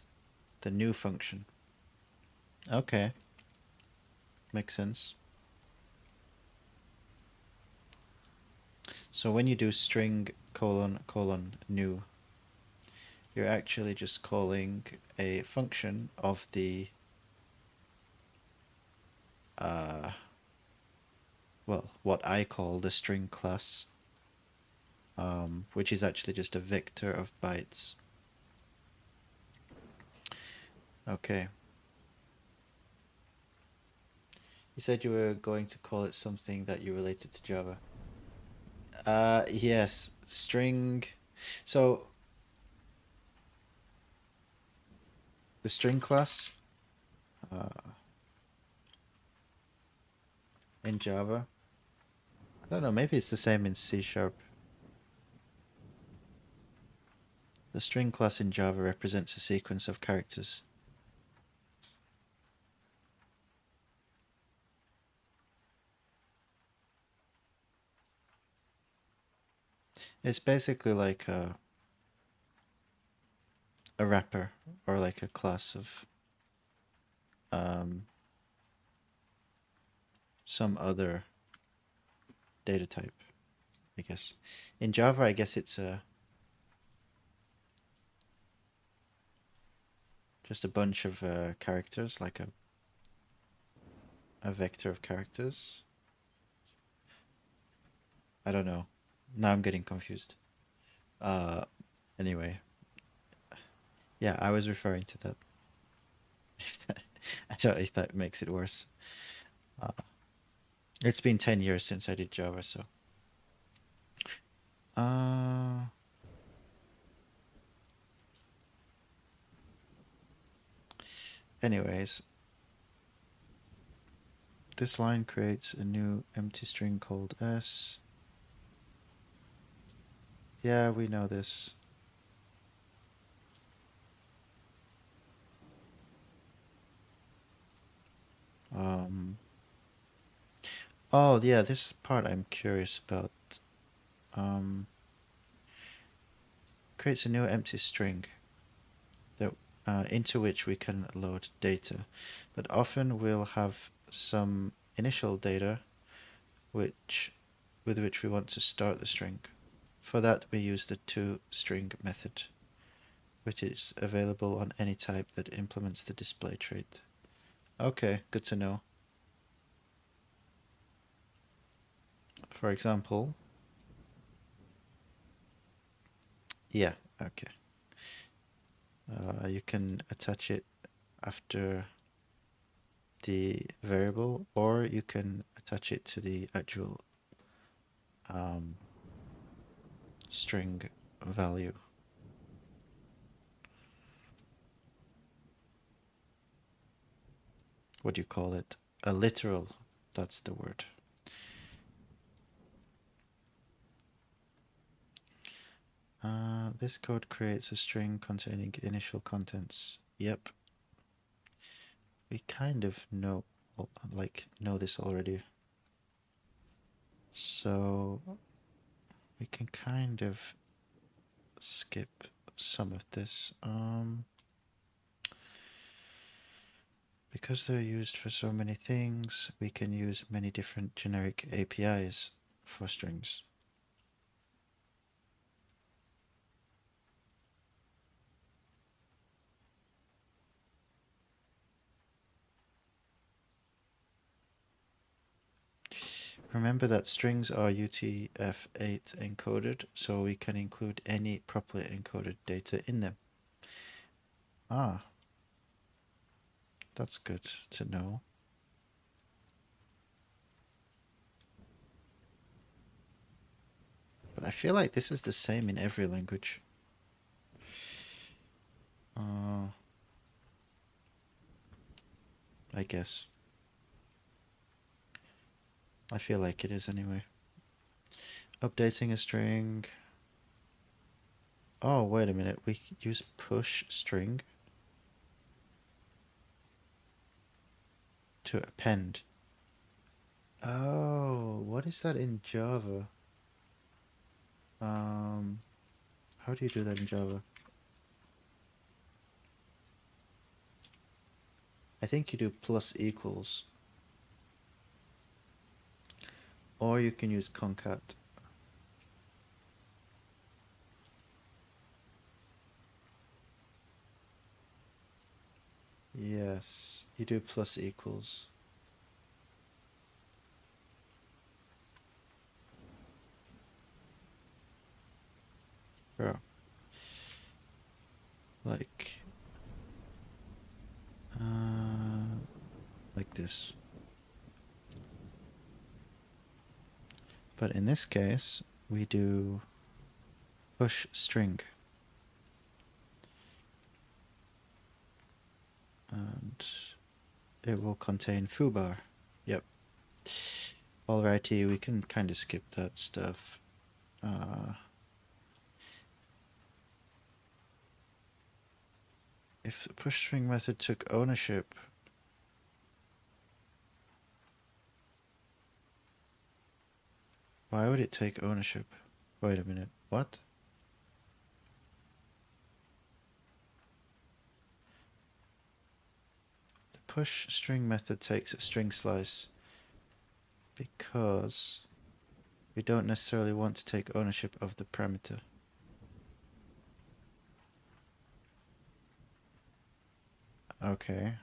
the new function. Okay, makes sense. So when you do string : new, you're actually just calling a function of the well, what I call the string class, which is actually just a vector of bytes. Okay. You said you were going to call it something that you related to Java. Yes, string. So the string class in Java, I don't know, maybe it's the same in C#. The string class in Java represents a sequence of characters. It's basically like a wrapper or like a class of some other data type, I guess. In Java, I guess it's just a bunch of characters, like a vector of characters. I don't know. Now I'm getting confused. Anyway. Yeah, I was referring to that. I don't know if that makes it worse. It's been 10 years since I did Java, so. Anyways, this line creates a new empty string called s. Yeah, we know this. Oh yeah, this part I'm curious about. Creates a new empty string that into which we can load data, but often we'll have some initial data with which we want to start the string. For that we use the toString method, which is available on any type that implements the display trait. Okay, good to know. For example, yeah, okay. You can attach it after the variable, or you can attach it to the actual string value. What do you call it? A literal, that's the word. This code creates a string containing initial contents. Yep. We kind of know this already. So we can kind of skip some of this. Because they're used for so many things, we can use many different generic APIs for strings. Remember that strings are UTF-8 encoded, so we can include any properly encoded data in them. Ah, that's good to know. But I feel like this is the same in every language. I guess. I feel like it is anyway. Updating a string. Oh, wait a minute. We use push string to append. Oh, what is that in Java? How do you do that in Java? I think you do plus equals. Or you can use concat. Yes, you do plus equals. Bro. Like this. But in this case, we do push string. And it will contain foobar. Yep. Alrighty, we can kind of skip that stuff. If the push string method took ownership, why would it take ownership? Wait a minute, what? The push string method takes a string slice because we don't necessarily want to take ownership of the parameter. Okay.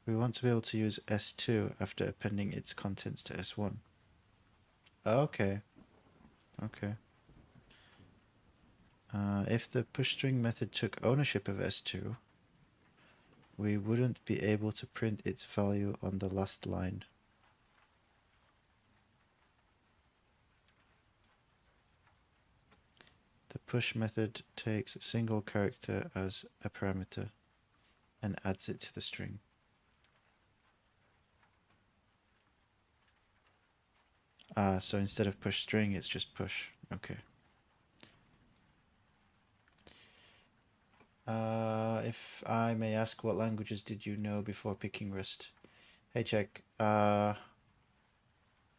We want to be able to use S2 after appending its contents to S1. Okay. Okay. If the push string method took ownership of S2, we wouldn't be able to print its value on the last line. The push method takes a single character as a parameter and adds it to the string. So instead of push string, it's just push. Okay. If I may ask, what languages did you know before picking Rust? Hey, check. I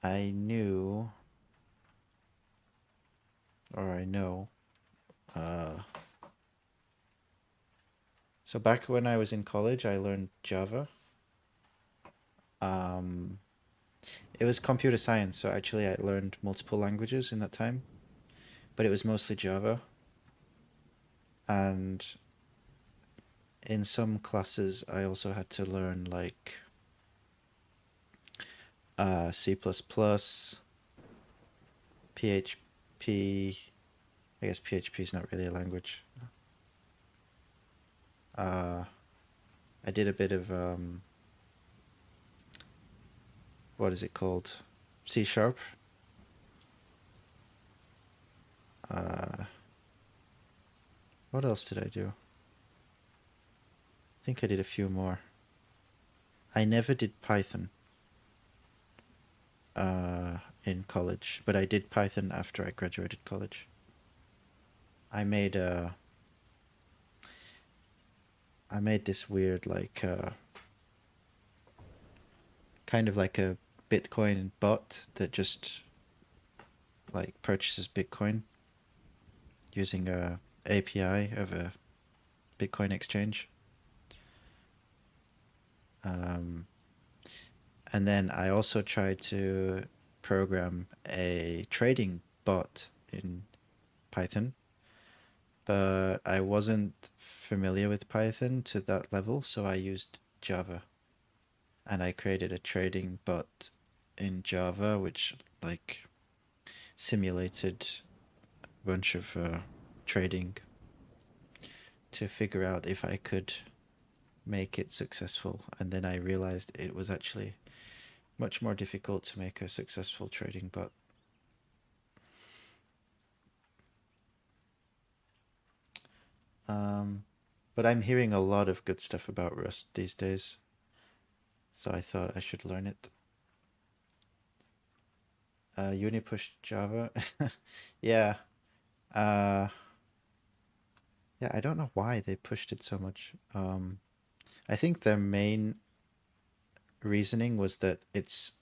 knew, or I know. So back when I was in college, I learned Java. It was computer science, so actually I learned multiple languages in that time, but it was mostly Java. And in some classes, I also had to learn like C++, PHP. I guess PHP is not really a language. I did a bit of what is it called? C sharp. What else did I do? I think I did a few more. I never did Python in college, but I did Python after I graduated college. I made this weird like kind of like a Bitcoin bot that just like purchases Bitcoin using a API of a Bitcoin exchange. And then I also tried to program a trading bot in Python, but I wasn't familiar with Python to that level, so I used Java. And I created a trading bot in Java, which like simulated a bunch of trading to figure out if I could make it successful, and then I realized it was actually much more difficult to make a successful trading bot. But I'm hearing a lot of good stuff about Rust these days, so I thought I should learn it. Uni pushed Java. Yeah. Yeah, I don't know why they pushed it so much. I think their main reasoning was that it's,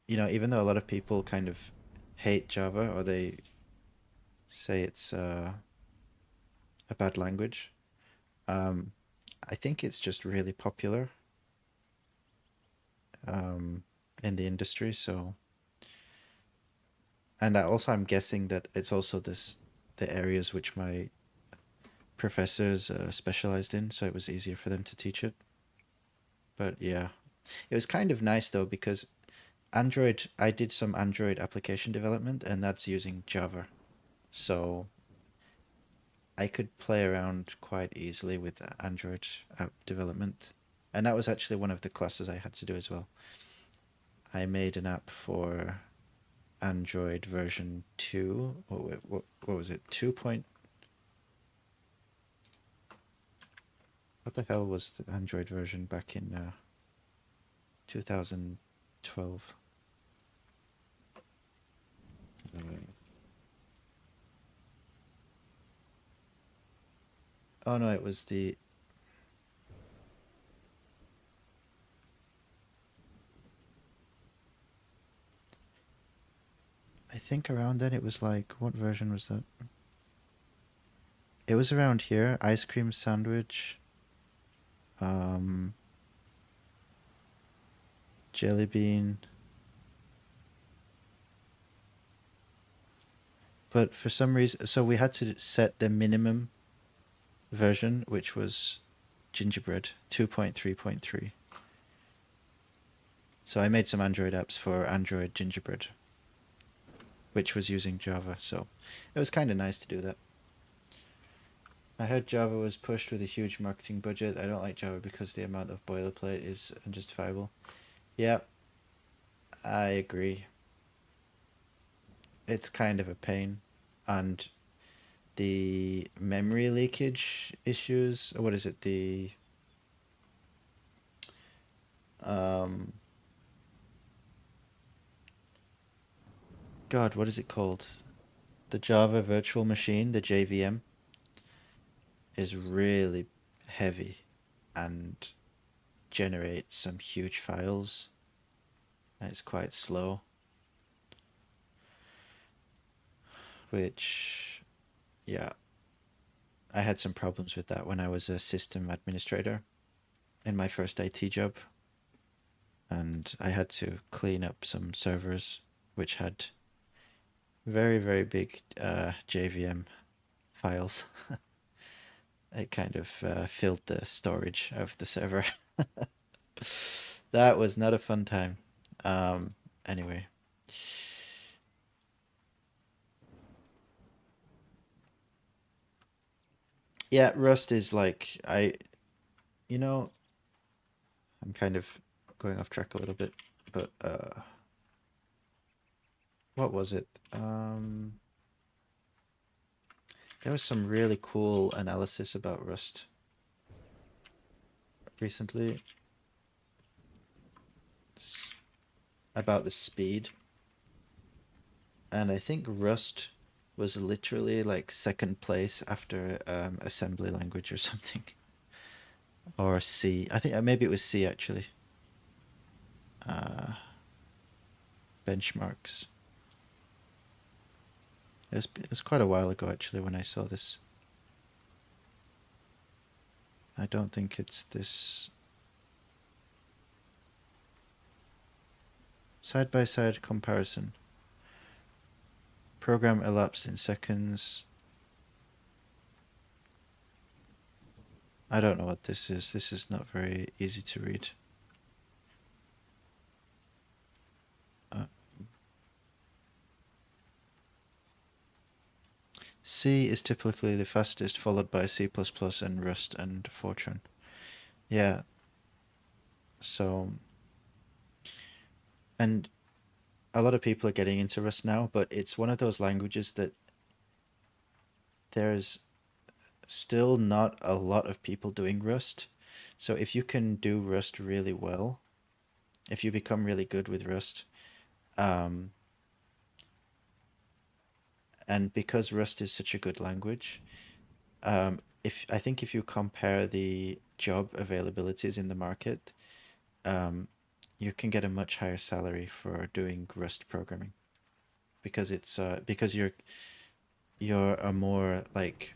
even though a lot of people kind of hate Java, or they say it's a bad language, I think it's just really popular in the industry. So, and I'm guessing that it's also the areas which my professors specialized in, so it was easier for them to teach it. But yeah, it was kind of nice though, because I did some Android application development, and that's using Java. So I could play around quite easily with Android app development. And that was actually one of the classes I had to do as well. I made an app for Android version 2. What was it? 2. What the hell was the Android version back in 2012? Oh no, it was I think around then it was like, what version was that? It was around here, ice cream sandwich, jelly bean. But for some reason, so we had to set the minimum version, which was gingerbread 2.3.3. So I made some Android apps for Android gingerbread, which was using Java. So it was kind of nice to do that. I heard Java was pushed with a huge marketing budget. I don't like Java because the amount of boilerplate is unjustifiable. Yeah, I agree. It's kind of a pain. And the memory leakage issues, or what is it? God, what is it called? The Java Virtual Machine, the JVM, is really heavy and generates some huge files, and it's quite slow, which, yeah, I had some problems with that when I was a system administrator in my first IT job, and I had to clean up some servers which had very, very big JVM files. It kind of filled the storage of the server. That was not a fun time. Anyway. Yeah, Rust is like, I'm kind of going off track a little bit, but what was it? There was some really cool analysis about Rust recently about the speed, and I think Rust was literally like second place after assembly language or something, or C. I think maybe it was C actually. Benchmarks. It was quite a while ago actually when I saw this. I don't think it's this. Side-by-side comparison. Program elapsed in seconds. I don't know what this is. This is not very easy to read. C is typically the fastest, followed by C++ and Rust and Fortran. Yeah. So, and a lot of people are getting into Rust now, but it's one of those languages that there's still not a lot of people doing Rust. So if you can do Rust really well, if you become really good with Rust, and because Rust is such a good language, if I think if you compare the job availabilities in the market, you can get a much higher salary for doing Rust programming because it's because you're a more like,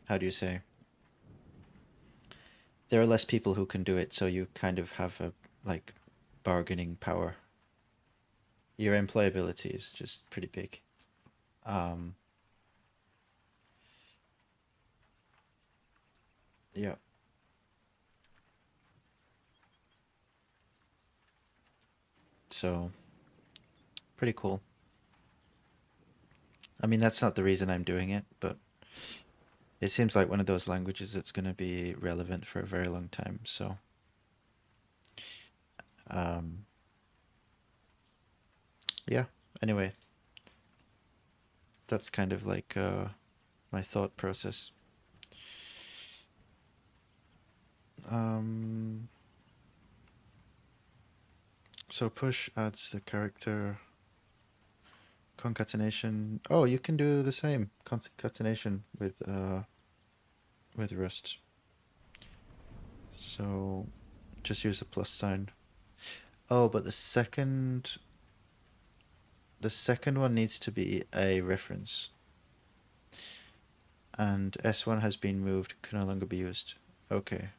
how do you say? There are less people who can do it, so you kind of have a like bargaining power. Your employability is just pretty big. Yeah. So pretty cool. I mean, that's not the reason I'm doing it, but it seems like one of those languages that's going to be relevant for a very long time. So, um, yeah. Anyway, that's kind of like my thought process. So push adds the character concatenation. Oh, you can do the same concatenation with Rust. So just use the plus sign. Oh, but the second one needs to be a reference. And S1 has been moved, can no longer be used. Okay.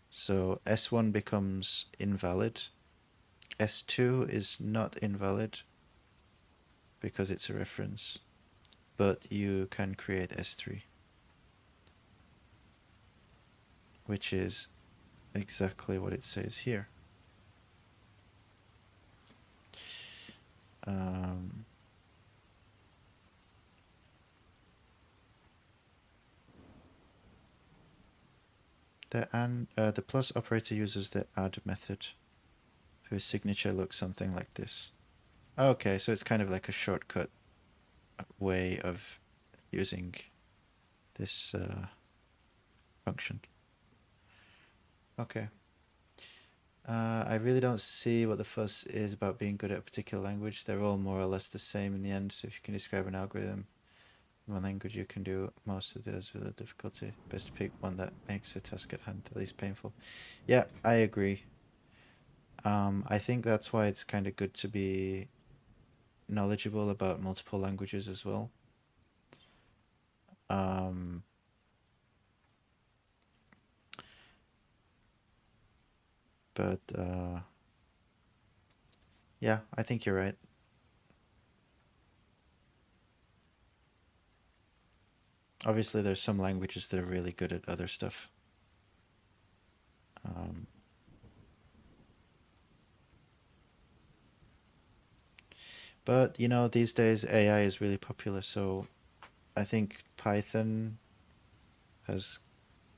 So S1 becomes invalid. S2 is not invalid because it's a reference, but you can create S3, which is exactly what it says here. The plus operator uses the add method, whose signature looks something like this. Okay, so it's kind of like a shortcut way of using this function. Okay. I really don't see what the fuss is about being good at a particular language. They're all more or less the same in the end. So if you can describe an algorithm in one language, you can do most of the others with a difficulty. Best to pick one that makes the task at hand the least painful. Yeah, I agree. I think that's why it's kind of good to be knowledgeable about multiple languages as well. But yeah, I think you're right. Obviously, there's some languages that are really good at other stuff. But, you know, these days AI is really popular, so I think Python has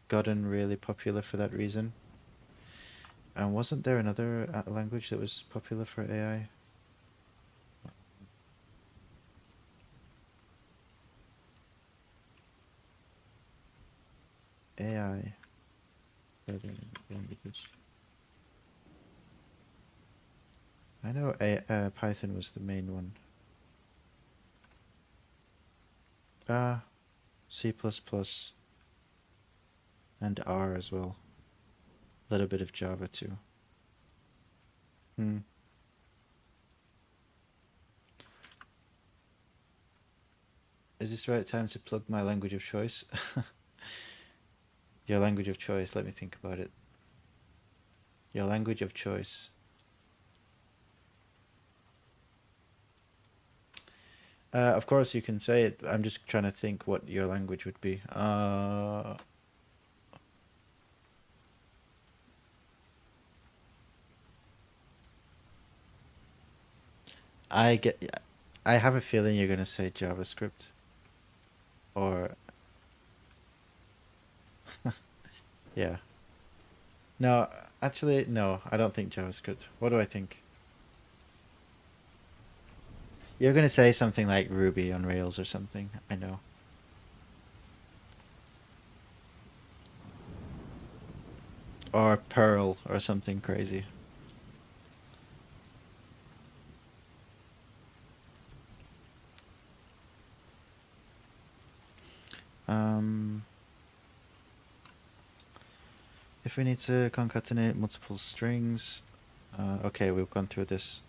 gotten really popular for that reason. And wasn't there another language that was popular for AI? AI languages. I know Python was the main one. C++ and R as well. A little bit of Java too. Is this the right time to plug my language of choice? Your language of choice, let me think about it. Your language of choice. Of course you can say it. I'm just trying to think what your language would be. I have a feeling you're gonna say JavaScript. or yeah. No, actually, no, I don't think JavaScript. What do I think? You're going to say something like Ruby on Rails or something. I know. Or Perl or something crazy. If we need to concatenate multiple strings, okay, we've gone through this.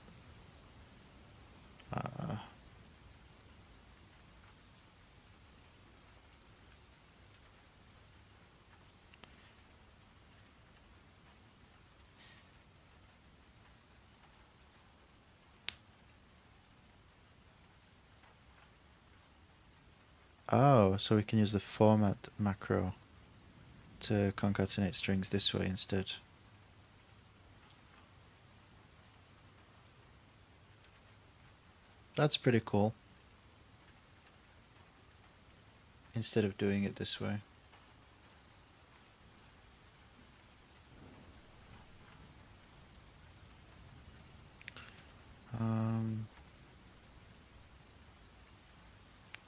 Oh, so we can use the format macro to concatenate strings this way instead. That's pretty cool. Instead of doing it this way.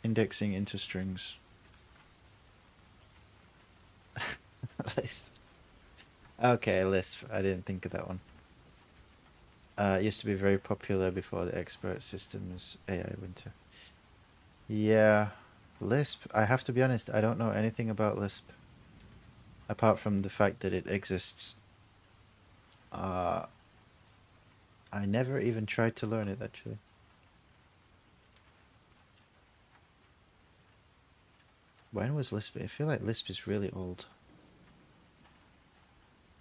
Indexing into strings. Lisp. Okay, Lisp. I didn't think of that one. It used to be very popular before the expert systems AI winter. Yeah, Lisp. I have to be honest, I don't know anything about Lisp. Apart from the fact that it exists. I never even tried to learn it, actually. When was Lisp? I feel like Lisp is really old.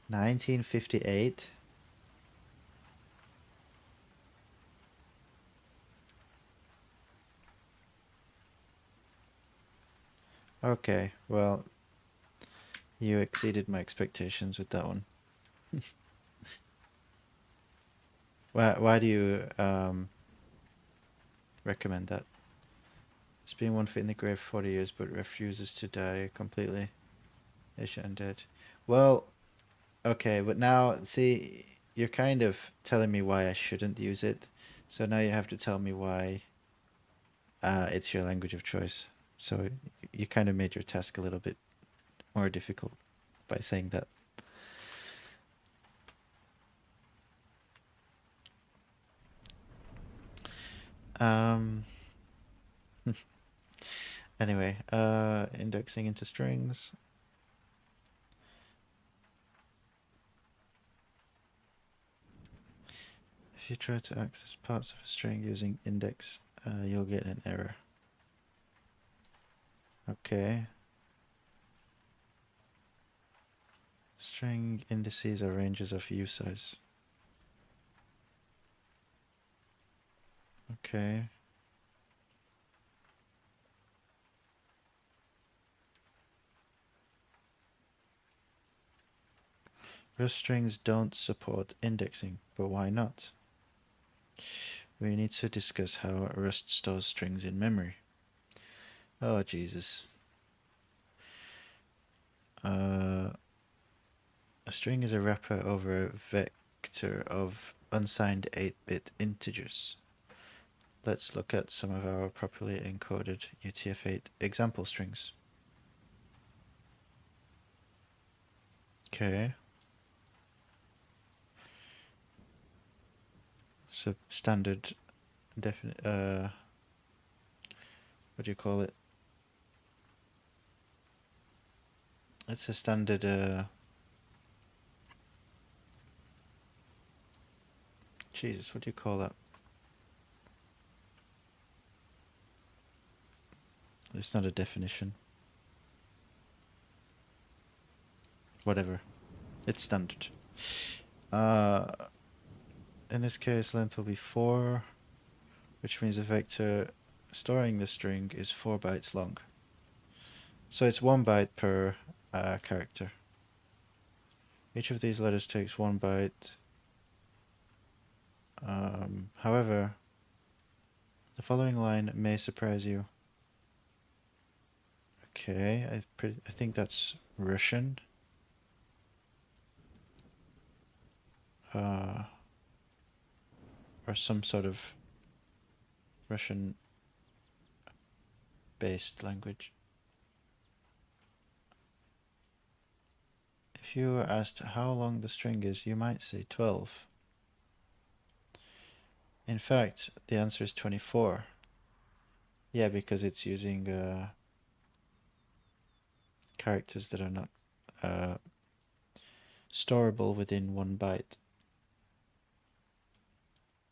1958? Okay, well, you exceeded my expectations with that one. Why do you recommend that? It's been 1 foot in the grave 40 years, but refuses to die completely. Ancient and dead. Well, okay, but now, see, you're kind of telling me why I shouldn't use it. So now you have to tell me why it's your language of choice. So you kind of made your task a little bit more difficult by saying that. Anyway, indexing into strings. If you try to access parts of a string using index, you'll get an error. Okay. String indices are ranges of usize. Okay. Rust strings don't support indexing, but why not? We need to discuss how Rust stores strings in memory. Oh, Jesus. A string is a wrapper over a vector of unsigned 8-bit integers. Let's look at some of our properly encoded UTF-8 example strings. Okay. So standard definite what do you call it? It's a standard Jesus, what do you call that? It's not a definition. Whatever. It's standard. In this case, length will be 4, which means the vector storing the string is 4 bytes long. So it's 1 byte per character. Each of these letters takes 1 byte. However, the following line may surprise you. Okay, I think that's Russian. Or some sort of Russian-based language. If you were asked how long the string is, you might say 12. In fact, the answer is 24. Yeah, because it's using characters that are not storable within 1 byte,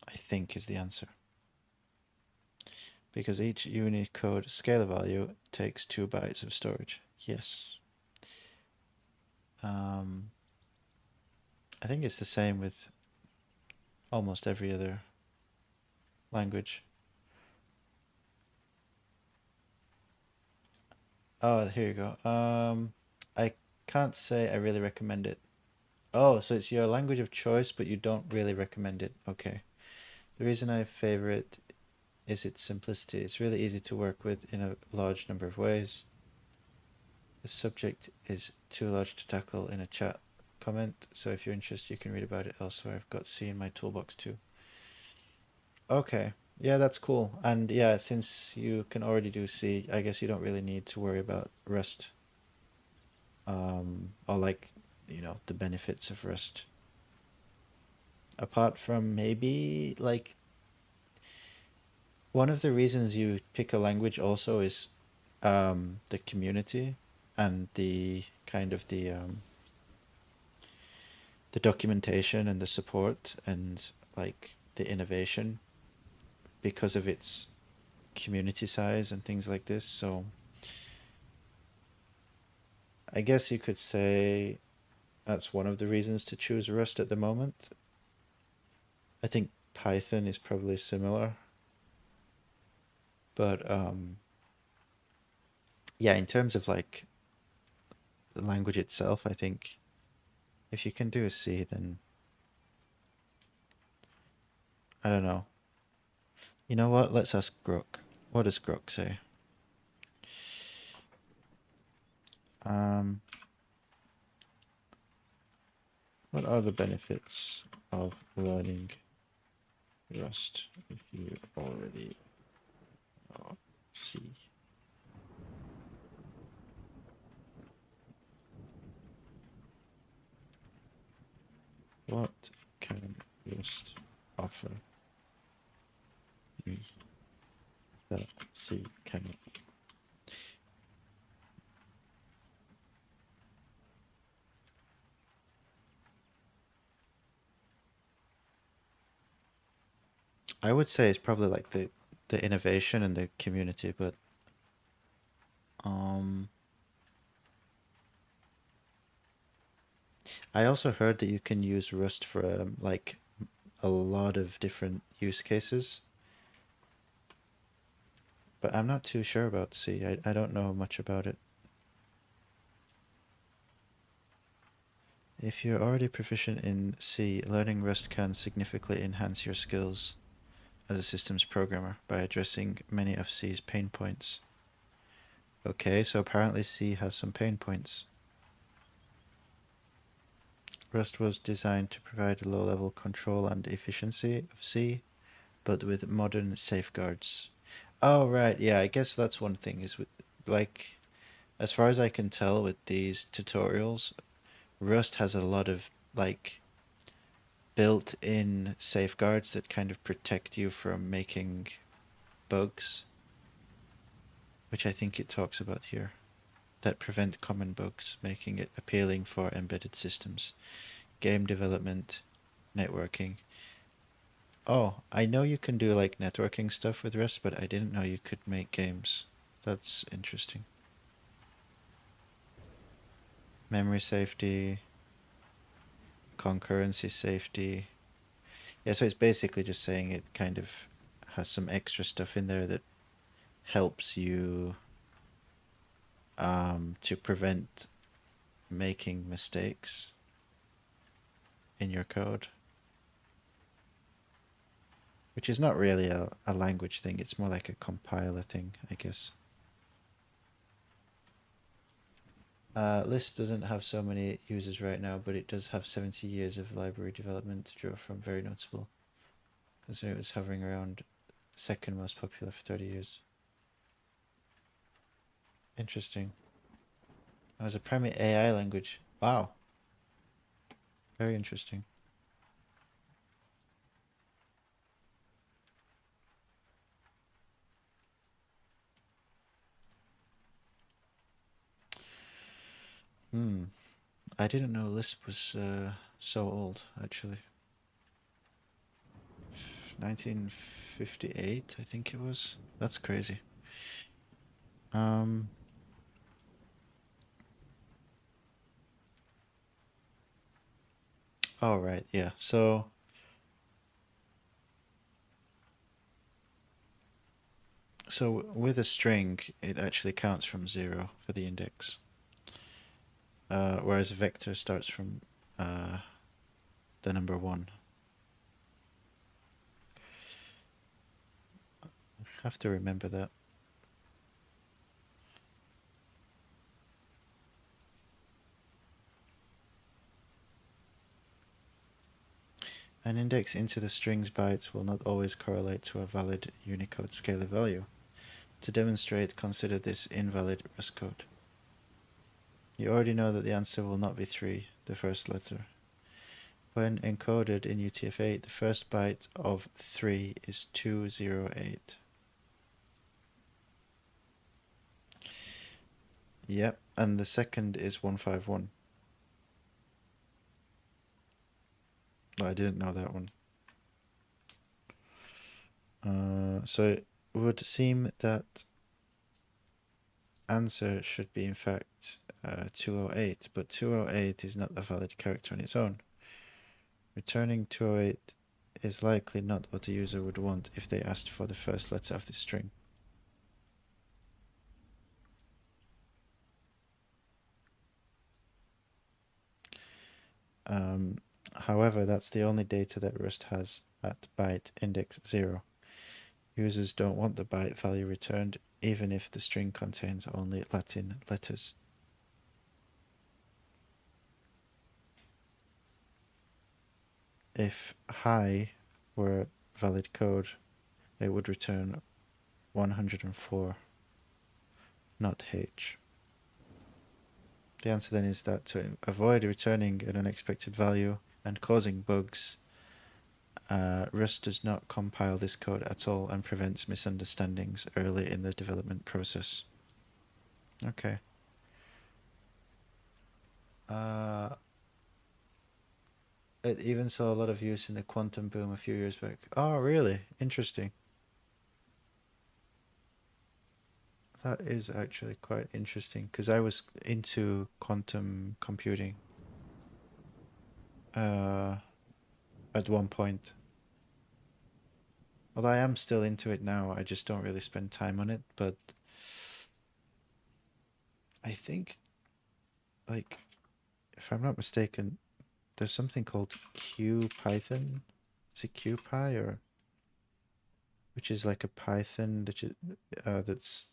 I think is the answer. Because each Unicode scalar value takes 2 bytes of storage. Yes. I think it's the same with almost every other language. Oh, here you go. I can't say I really recommend it. Oh, so it's your language of choice, but you don't really recommend it. Okay. The reason I favor it is its simplicity. It's really easy to work with in a large number of ways. The subject is too large to tackle in a chat comment, so if you're interested, you can read about it elsewhere. I've got C in my toolbox too. Okay, yeah, that's cool. And yeah, since you can already do C, I guess you don't really need to worry about Rust. Or like, the benefits of Rust. Apart from maybe like one of the reasons you pick a language also is the community and the kind of the documentation and the support and like the innovation because of its community size and things like this. So I guess you could say that's one of the reasons to choose Rust at the moment. I think Python is probably similar. But yeah, in terms of like the language itself, I think if you can do a C, then I don't know. You know what? Let's ask Grok. What does Grok say? What are the benefits of learning Rust if you already know C? What can Rust offer me that C cannot? I would say it's probably like the innovation and the community, but I also heard that you can use Rust for like a lot of different use cases, but I'm not too sure about C. I don't know much about it. If you're already proficient in C, learning Rust can significantly enhance your skills as a systems programmer by addressing many of C's pain points. Okay, so apparently C has some pain points. Rust was designed to provide a low-level control and efficiency of C, but with modern safeguards. Oh, right, yeah, I guess that's one thing is with, like, as far as I can tell with these tutorials, Rust has a lot of, like, built-in safeguards that kind of protect you from making bugs, which I think it talks about here, that prevent common bugs, making it appealing for embedded systems, game development, networking. Oh, I know you can do like networking stuff with Rust, but I didn't know you could make games. That's interesting. Memory safety, concurrency safety. Yeah, so it's basically just saying it kind of has some extra stuff in there that helps you to prevent making mistakes in your code. Which is not really a language thing, it's more like a compiler thing, I guess. Lisp doesn't have so many users right now, but it does have 70 years of library development to draw from. Very notable, because it was hovering around second most popular for 30 years. Interesting. That was a primate AI language. Wow. Very interesting. I didn't know Lisp was so old, actually. 1958, I think it was. That's crazy. Oh, right, yeah. So with a string, it actually counts from 0 for the index. Whereas a vector starts from the number 1. I have to remember that. An index into the string's bytes will not always correlate to a valid Unicode scalar value. To demonstrate, consider this invalid Rust code. You already know that the answer will not be 3, the first letter. When encoded in UTF-8, the first byte of 3 is 208. Yep, and the second is 151. Oh, I didn't know that one. So it would seem that answer should be in fact 208, but 208 is not a valid character on its own. Returning 208 is likely not what the user would want if they asked for the first letter of the string. However, that's the only data that Rust has at byte index 0. Users don't want the byte value returned, even if the string contains only Latin letters. If high were valid code, it would return 104, not H. The answer then is that to avoid returning an unexpected value and causing bugs, Rust does not compile this code at all and prevents misunderstandings early in the development process. Okay. It even saw a lot of use in the quantum boom a few years back. Oh, really? Interesting. That is actually quite interesting, because I was into quantum computing at one point. Well, I am still into it now, I just don't really spend time on it, but I think, like, if I'm not mistaken, there's something called QPython. Is it QPy, or which is like a Python that's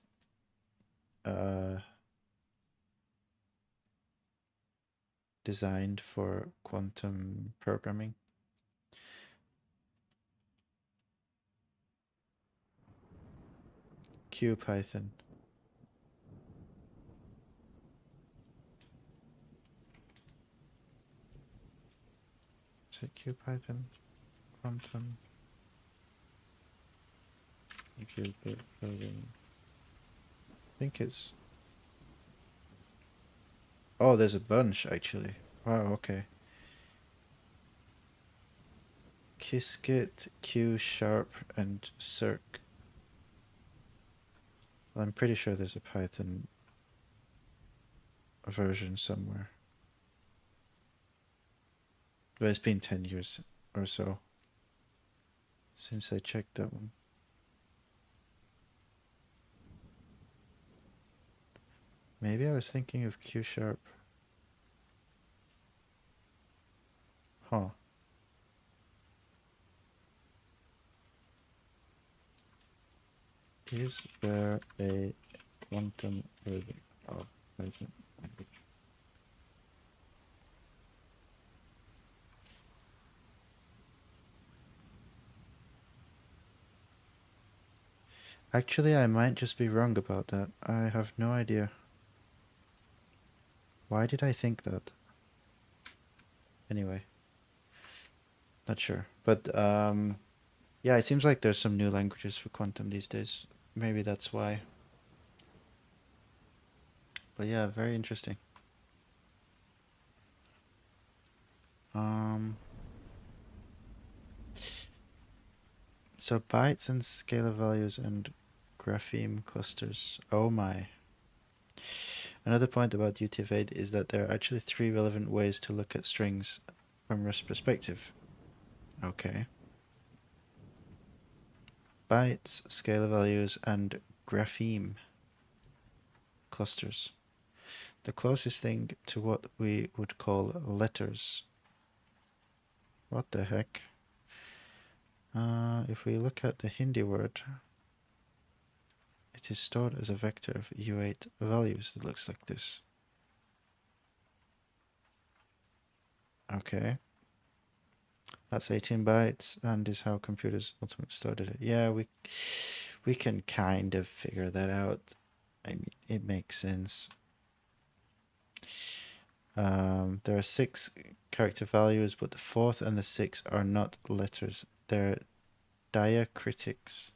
designed for quantum programming. QPython. Is it QPython? Quantum computer programming. I think it's... Oh, there's a bunch, actually. Wow, okay. Qiskit, Q#, and Circ. Well, I'm pretty sure there's a Python version somewhere. But it's been 10 years or so since I checked that one. Maybe I was thinking of Q#. Huh. Is there a quantum version of Python language? Actually, I might just be wrong about that. I have no idea. Why did I think that? Anyway, not sure. But yeah, it seems like there's some new languages for quantum these days. Maybe that's why. But yeah, very interesting. So bytes and scalar values and grapheme clusters. Oh my. Another point about UTF-8 is that there are actually 3 relevant ways to look at strings from Rust perspective. Okay. Bytes, scalar values, and grapheme clusters. The closest thing to what we would call letters. What the heck? If we look at the Hindi word, it is stored as a vector of U8 values that looks like this. Okay. That's 18 bytes and is how computers ultimately stored it. Yeah, we can kind of figure that out. I mean, it makes sense. There are 6 character values, but the 4th and the 6th are not letters. They're diacritics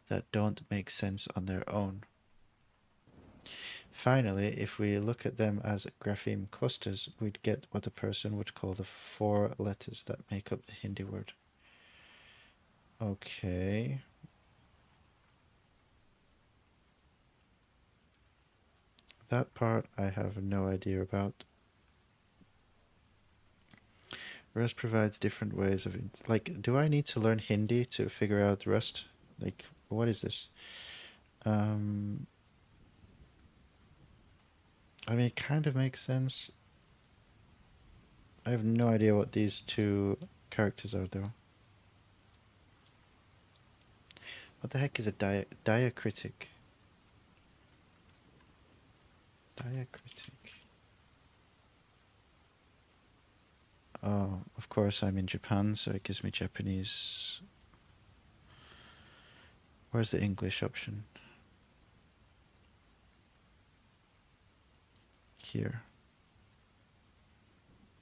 that don't make sense on their own. Finally, if we look at them as grapheme clusters, we'd get what a person would call the 4 letters that make up the Hindi word. Okay. That part I have no idea about. Rust provides different ways of like, do I need to learn Hindi to figure out Rust? Like, what is this? I mean, it kind of makes sense. I have no idea what these 2 characters are, though. What the heck is a diacritic? Diacritic. Oh, of course I'm in Japan, so it gives me Japanese. Where's the English option? Here.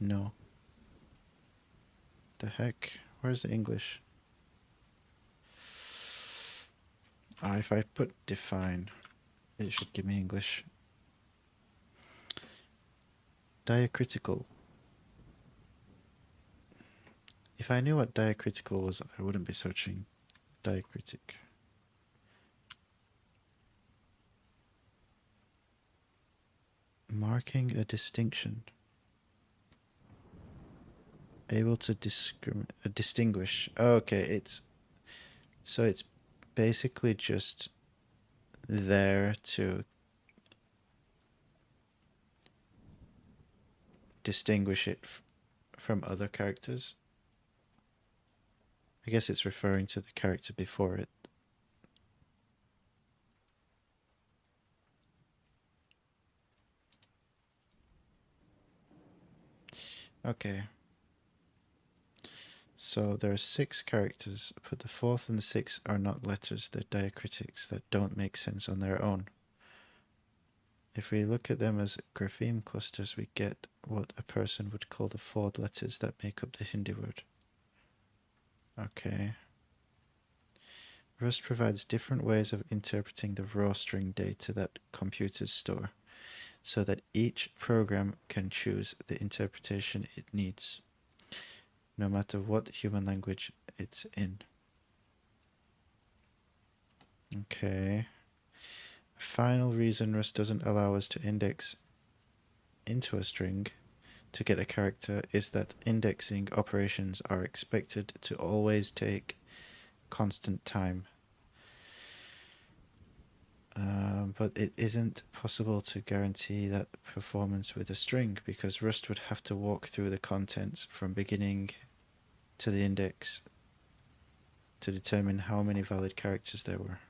No. The heck? Where's the English? If I put define, it should give me English. Diacritical. If I knew what diacritical was, I wouldn't be searching diacritic. Marking a distinction. Able to distinguish. Okay, it's basically just there to distinguish it from other characters. I guess it's referring to the character before it. Okay. So there are 6 characters, but the 4th and the 6th are not letters, they're diacritics that don't make sense on their own. If we look at them as grapheme clusters, we get what a person would call the 4 letters that make up the Hindi word. Okay. Rust provides different ways of interpreting the raw string data that computers store, so that each program can choose the interpretation it needs, no matter what human language it's in. Okay. A final reason Rust doesn't allow us to index into a string to get a character is that indexing operations are expected to always take constant time. But it isn't possible to guarantee that performance with a string, because Rust would have to walk through the contents from beginning to the index to determine how many valid characters there were.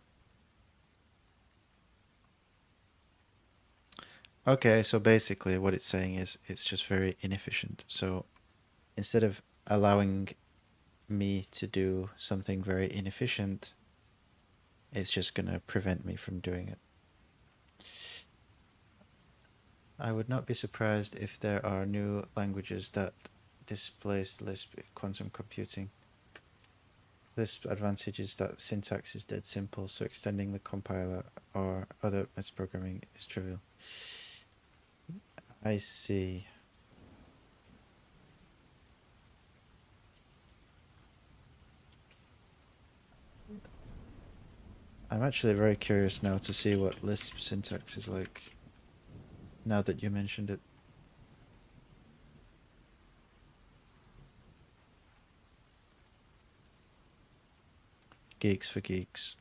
Okay, so basically what it's saying is it's just very inefficient. So instead of allowing me to do something very inefficient, It's just going to prevent me from doing it. I would not be surprised if there are new languages that displace Lisp quantum computing. Lisp advantage is that syntax is dead simple, so extending the compiler or other metaprogramming is trivial. I see. I'm actually very curious now to see what Lisp syntax is like, now that you mentioned it. Geeks for geeks.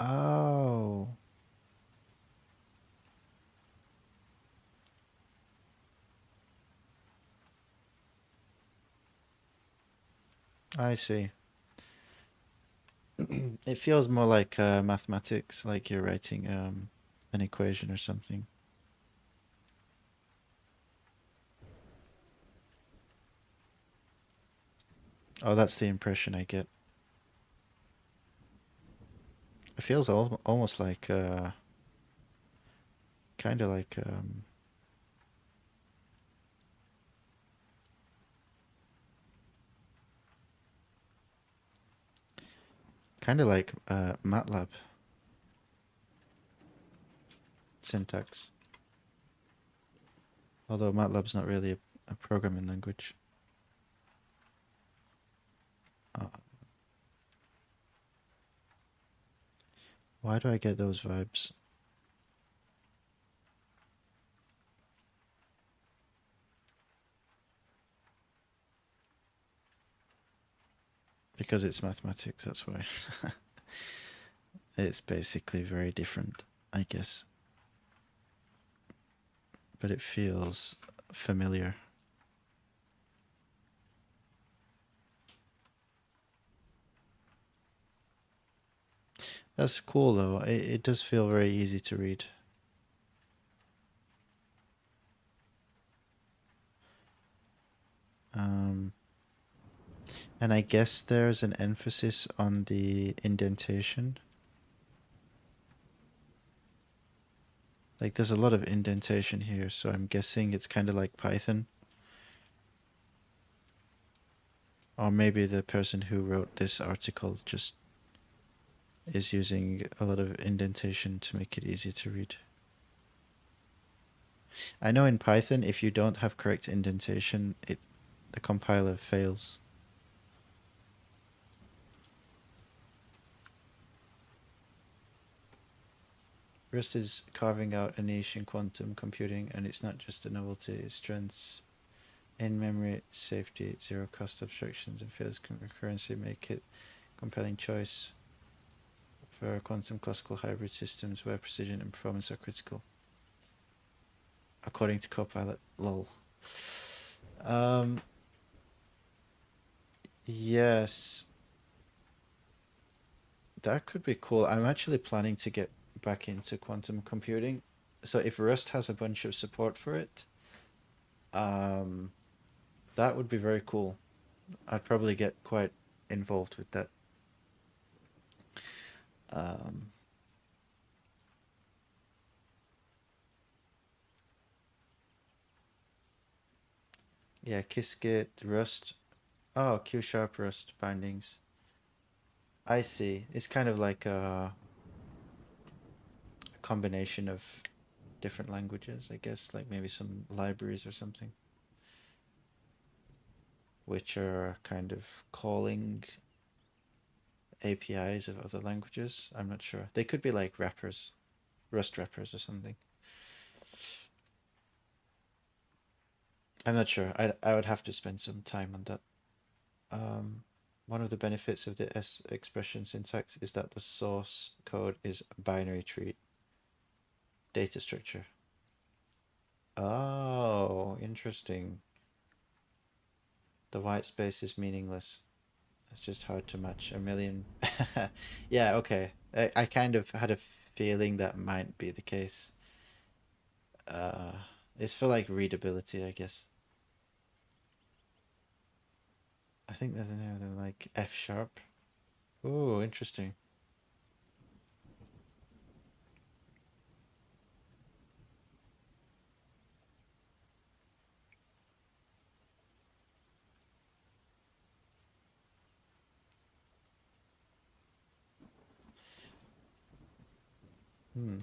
Oh. I see. It feels more like mathematics, like you're writing an equation or something. Oh, that's the impression I get. It feels almost like kind of like MATLAB syntax. Although MATLAB's not really a programming language. Why do I get those vibes? Because it's mathematics, that's why. It's basically very different, I guess. But it feels familiar. That's cool though. It does feel very easy to read. And I guess there's an emphasis on the indentation. Like there's a lot of indentation here, so I'm guessing it's kind of like Python. Or maybe the person who wrote this article just is using a lot of indentation to make it easier to read. I know in Python, if you don't have correct indentation, the compiler fails. Rust is carving out a niche in quantum computing, and it's not just a novelty, its strengths in memory, safety, zero cost abstractions, and phase concurrency make it a compelling choice for quantum classical hybrid systems where precision and performance are critical. According to Copilot, lol. Yes. That could be cool. I'm actually planning to get back into quantum computing. So if Rust has a bunch of support for it, that would be very cool. I'd probably get quite involved with that. Yeah, Qiskit, Rust. Oh, Q sharp Rust bindings. I see. It's kind of like a combination of different languages, I guess, like maybe some libraries or something, which are kind of calling APIs of other languages. I'm not sure. They could be like wrappers, Rust wrappers or something. I'm not sure. I would have to spend some time on that. One of the benefits of the S expression syntax is that the source code is a binary tree data structure. Oh, interesting. The white space is meaningless. It's just hard to match a million. Yeah, okay. I kind of had a feeling that might be the case. It's for like readability, I guess. I think there's another like F sharp. Oh, interesting. Hmm.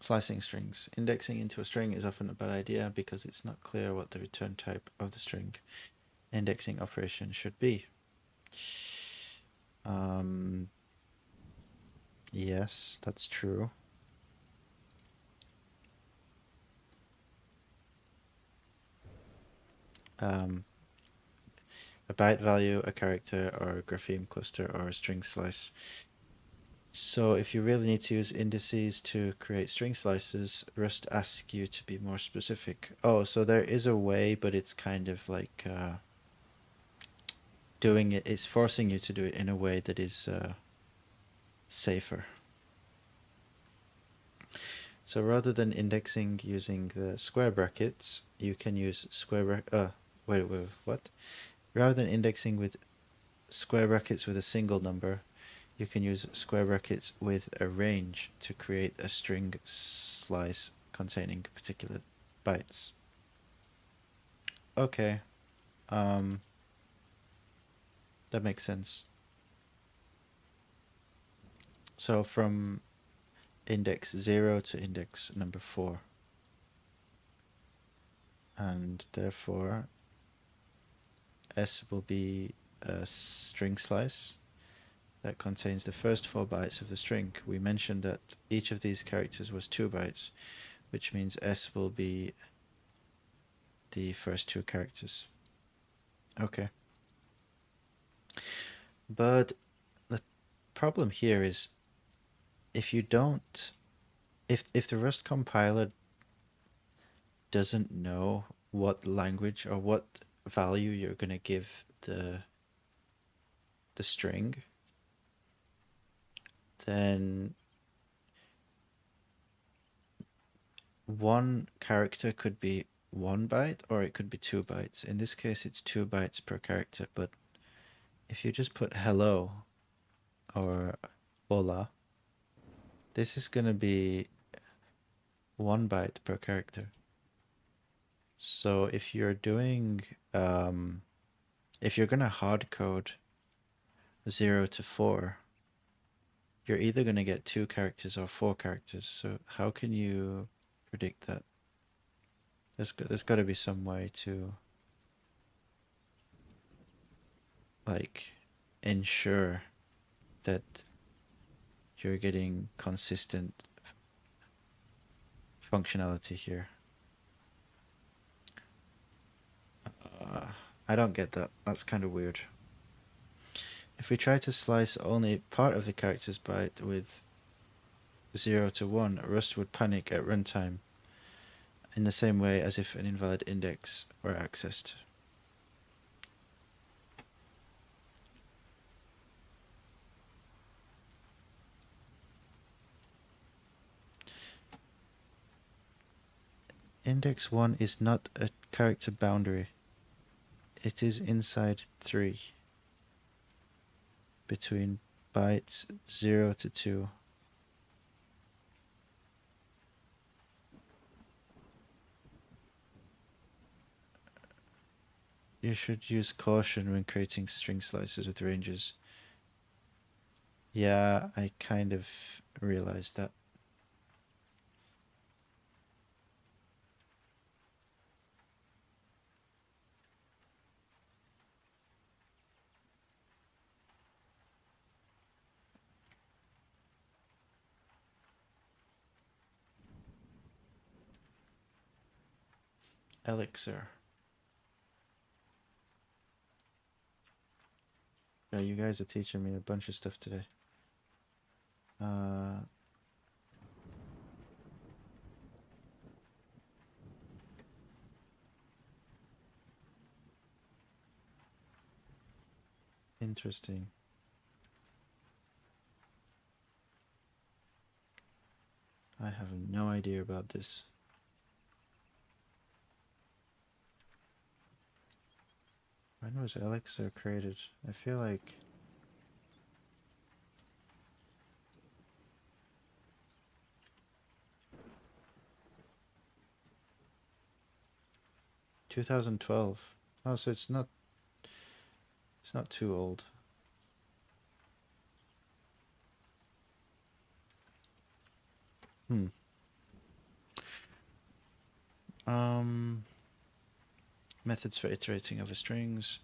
Slicing strings. Indexing into a string is often a bad idea because it's not clear what the return type of the string indexing operation should be. Yes, that's true. A byte value, a character, or a grapheme cluster, or a string slice. So if you really need to use indices to create string slices, Rust asks you to be more specific. Oh, so there is a way, but it's kind of like doing it, it's forcing you to do it in a way that is safer. So rather than indexing using the square brackets, you can use what? Rather than indexing with square brackets with a single number, you can use square brackets with a range to create a string slice containing particular bytes. Okay, that makes sense. So from index 0 to index number 4. And therefore S will be a string slice that contains the first 4 bytes of the string. We mentioned that each of these characters was 2 bytes, which means S will be the first 2 characters. Okay. But the problem here is if you don't, if the Rust compiler doesn't know what language or what value you're going to give the string, then one character could be 1 byte or it could be 2 bytes. In this case, it's 2 bytes per character, but if you just put hello or hola, this is going to be 1 byte per character. So if you're doing, if you're going to hard code 0 to 4, you're either going to get 2 characters or 4 characters. So how can you predict that? There's got to be some way to like ensure that you're getting consistent functionality here. I don't get that. That's kind of weird. If we try to slice only part of the character's byte with 0 to 1, Rust would panic at runtime in the same way as if an invalid index were accessed. Index 1 is not a character boundary. It is inside 3 between bytes 0 to 2. You should use caution when creating string slices with ranges. Yeah, I kind of realized that. Elixir. Yeah, you guys are teaching me a bunch of stuff today. Interesting. I have no idea about this. When was Elixir created? I feel like 2012. Oh, so it's not too old. Methods for iterating over strings.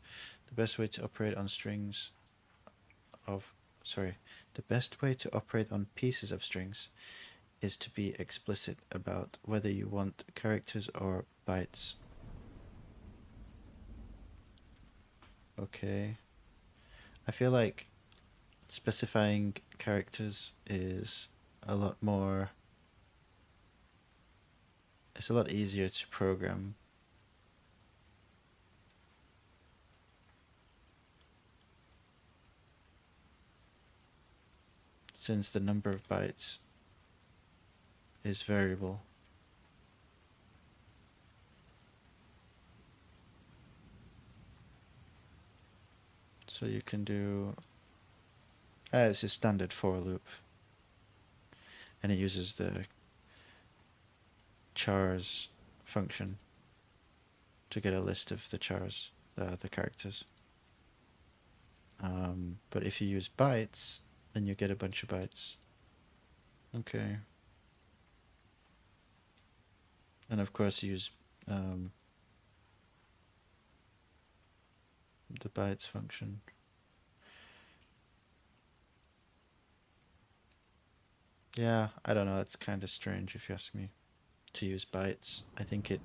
The best way to operate on the best way to operate on pieces of strings is to be explicit about whether you want characters or bytes. Okay. I feel like specifying characters is a lot more... It's a lot easier to program. Since the number of bytes is variable. So you can do... it's a standard for loop. And it uses the chars function to get a list of the chars, the characters. But if you use bytes, then you get a bunch of bytes. Okay. And of course use the bytes function. Yeah, I don't know, it's kind of strange if you ask me to use bytes. I think it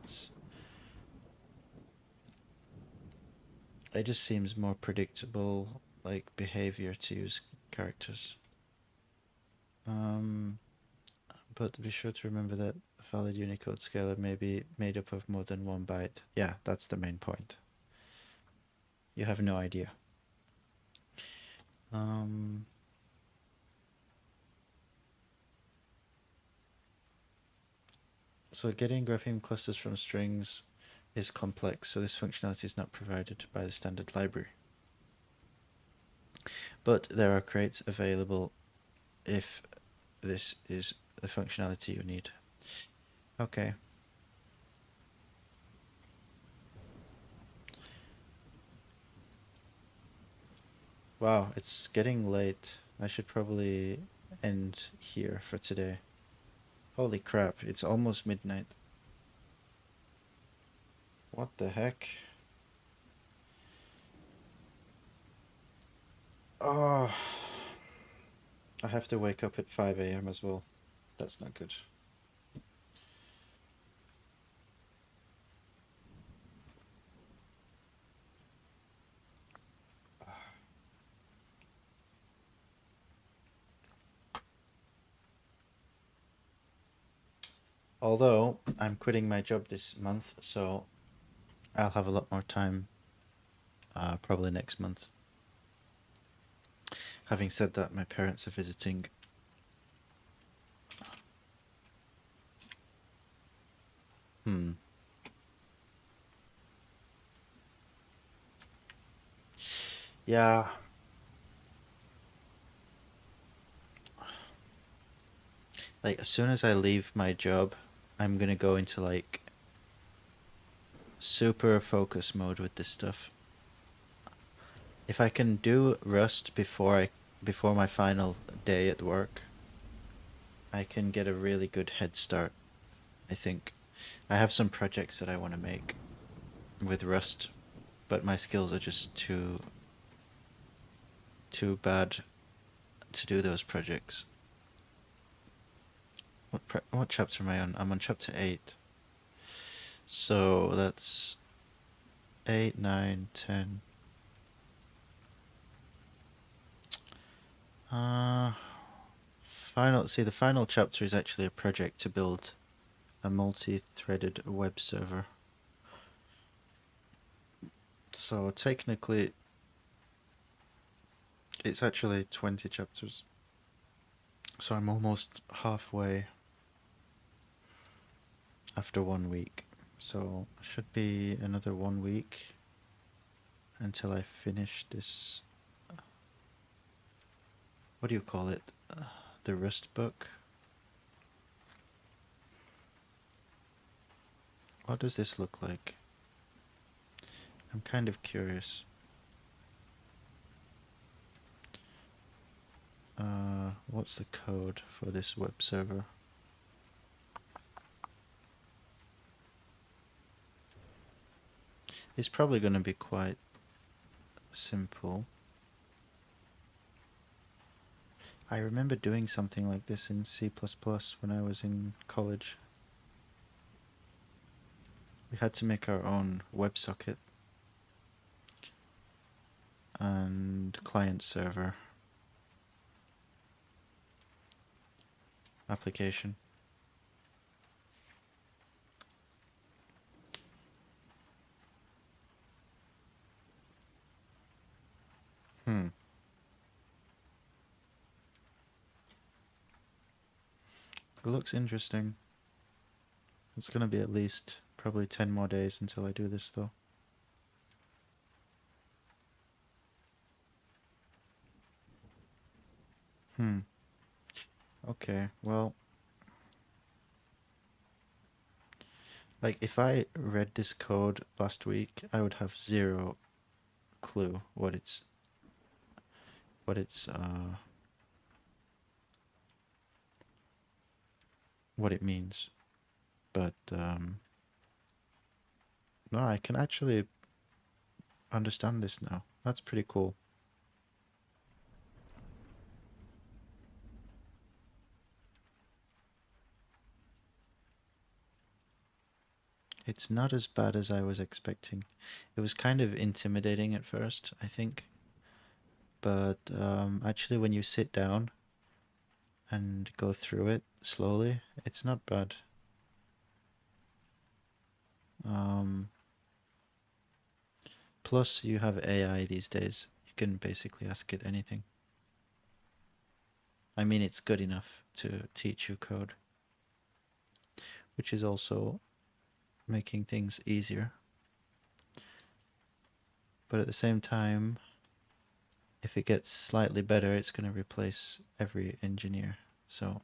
just seems more predictable, like, behavior to use characters. But be sure to remember that a valid Unicode scalar may be made up of more than one byte. Yeah, that's the main point. You have no idea. So getting grapheme clusters from strings is complex, so this functionality is not provided by the standard library. But there are crates available if this is the functionality you need. Okay. Wow, it's getting late. I should probably end here for today. Holy crap, it's almost midnight. What the heck? Oh, I have to wake up at 5 a.m. as well. That's not good. Although I'm quitting my job this month, so I'll have a lot more time probably next month. Having said that, my parents are visiting. Yeah. Like, as soon as I leave my job, I'm gonna go into, like, super focus mode with this stuff. If I can do Rust before my final day at work, I can get a really good head start, I think. I have some projects that I want to make with Rust, but my skills are just too bad to do those projects. What chapter am I on? I'm on chapter 8. So that's 8, 9, 10. The final chapter is actually a project to build a multi-threaded web server. So technically It's actually 20 chapters. So I'm almost halfway after 1 week. So should be another 1 week until I finish this. What do you call it? The Rust book. What does this look like? I'm kind of curious. What's the code for this web server? It's probably going to be quite simple. I remember doing something like this in C++ when I was in college. We had to make our own WebSocket and client server application. It looks interesting. It's gonna be at least probably 10 more days until I do this though. Okay, well, like if I read this code last week, I would have zero clue what it means. But no, I can actually understand this now. That's pretty cool. It's not as bad as I was expecting. It was kind of intimidating at first, I think. But actually when you sit down and go through it slowly, it's not bad. Plus you have AI these days. You can basically ask it anything. I mean, it's good enough to teach you code, which is also making things easier. But at the same time, if it gets slightly better, it's going to replace every engineer. So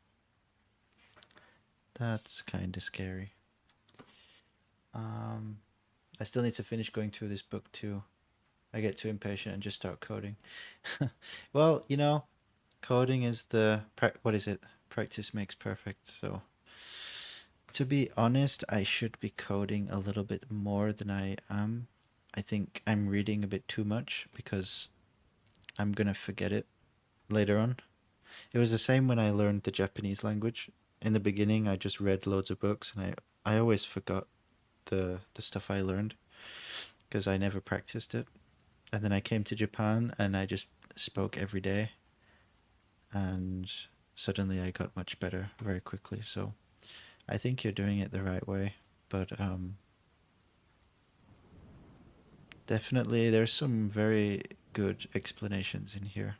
that's kind of scary. I still need to finish going through this book too. I get too impatient and just start coding. Well, you know, coding is what is it? Practice makes perfect. So to be honest, I should be coding a little bit more than I am. I think I'm reading a bit too much because I'm gonna forget it later on. It was the same when I learned the Japanese language. In the beginning, I just read loads of books and I always forgot the stuff I learned because I never practiced it. And then I came to Japan and I just spoke every day, and suddenly I got much better very quickly. So I think you're doing it the right way, but definitely there's some very good explanations in here.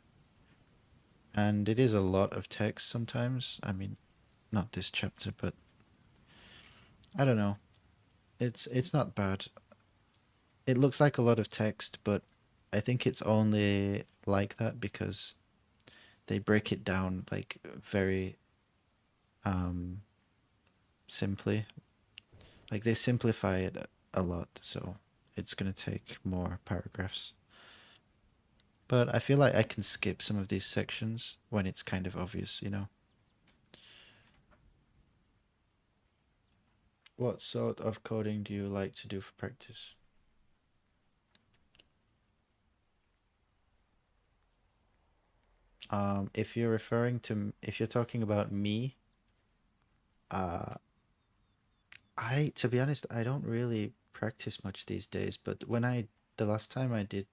And it is a lot of text sometimes. I mean, not this chapter, but I don't know. It's not bad. It looks like a lot of text, but I think it's only like that because they break it down like very simply. Like they simplify it a lot, so it's gonna take more paragraphs. But I feel like I can skip some of these sections when it's kind of obvious, you know. What sort of coding do you like to do for practice? If you're if you're talking about me, uh, to be honest, I don't really practice much these days, but the last time I did,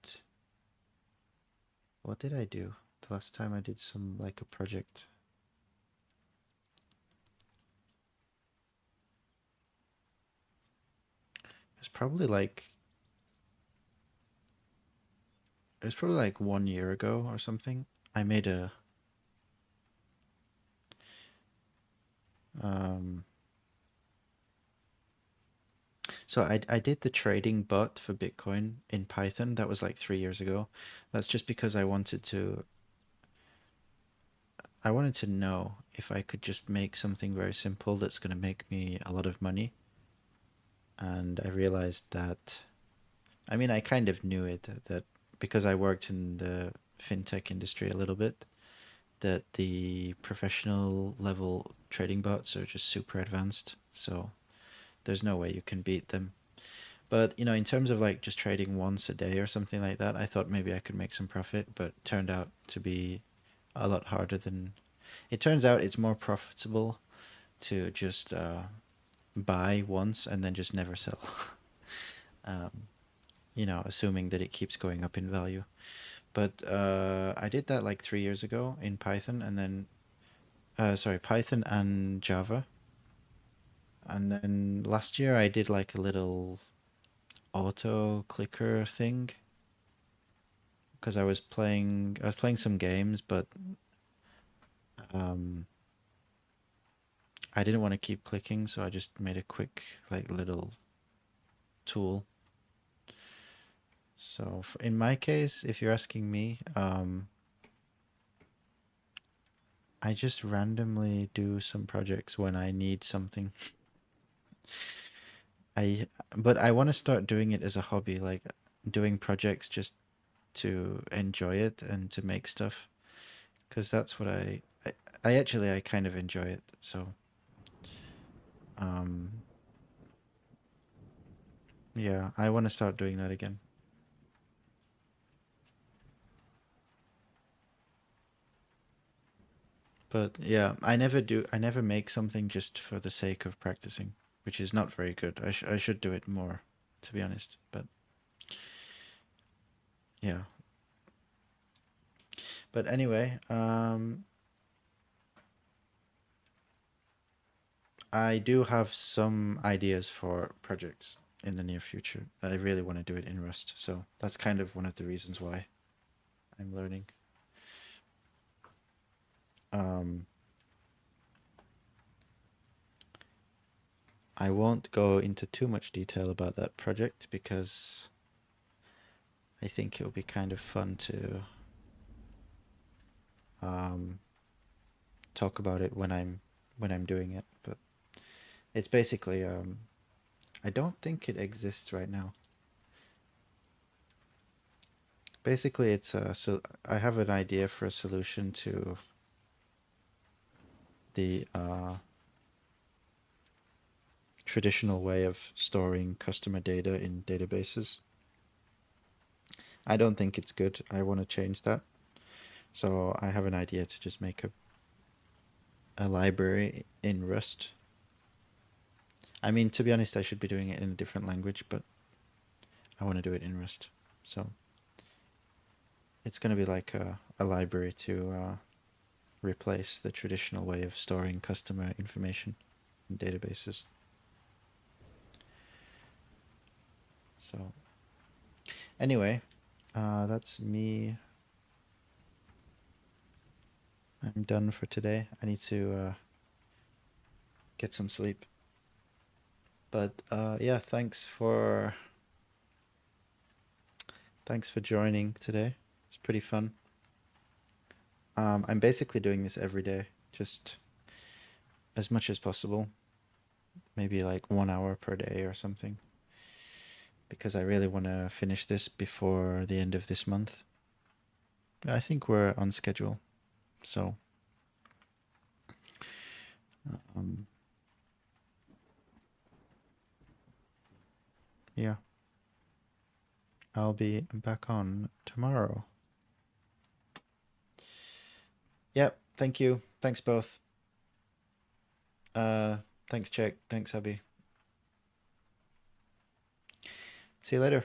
what did I do? The last time I did like a project. It's probably like it was probably like 1 year ago or something. I made a so I did the trading bot for Bitcoin in Python. That was like 3 years ago. That's just because I wanted to know if I could just make something very simple that's going to make me a lot of money. And I realized that, I mean, I kind of knew it that because I worked in the fintech industry a little bit, that the professional level trading bots are just super advanced. So there's no way you can beat them. But, you know, in terms of like just trading once a day or something like that, I thought maybe I could make some profit, but it turned out to be a lot harder than it turns out. It's more profitable to just buy once and then just never sell. um, you know, assuming that it keeps going up in value. But I did that like 3 years ago in Python, and then Python and Java. And then last year I did like a little auto clicker thing because I was playing some games, but I didn't want to keep clicking, so I just made a quick like little tool. So in my case, if you're asking me, I just randomly do some projects when I need something. But I want to start doing it as a hobby, like doing projects just to enjoy it and to make stuff, because that's what I actually I kind of enjoy it. So um yeah, I want to start doing that again. But yeah, I never make something just for the sake of practicing, which is not very good. I should do it more, to be honest. But yeah. But anyway, I do have some ideas for projects in the near future. I really want to do it in Rust, so that's kind of one of the reasons why I'm learning. Um, I won't go into too much detail about that project because I think it will be kind of fun to talk about it when I'm doing it. But it's basically I don't think it exists right now. Basically, so I have an idea for a solution to the traditional way of storing customer data in databases. I don't think it's good. I want to change that. So I have an idea to just make a library in Rust. I mean, to be honest, I should be doing it in a different language, but I want to do it in Rust. So it's going to be like a library to replace the traditional way of storing customer information in databases. So anyway, that's me. I'm done for today. I need to get some sleep. But yeah, thanks for joining today. It's pretty fun. I'm basically doing this every day, just as much as possible. Maybe like 1 hour per day or something, because I really want to finish this before the end of this month. I think we're on schedule, so yeah, I'll be back on tomorrow. Yep, thank you. Thanks both. Thanks, Czech. Thanks, Abby. See you later.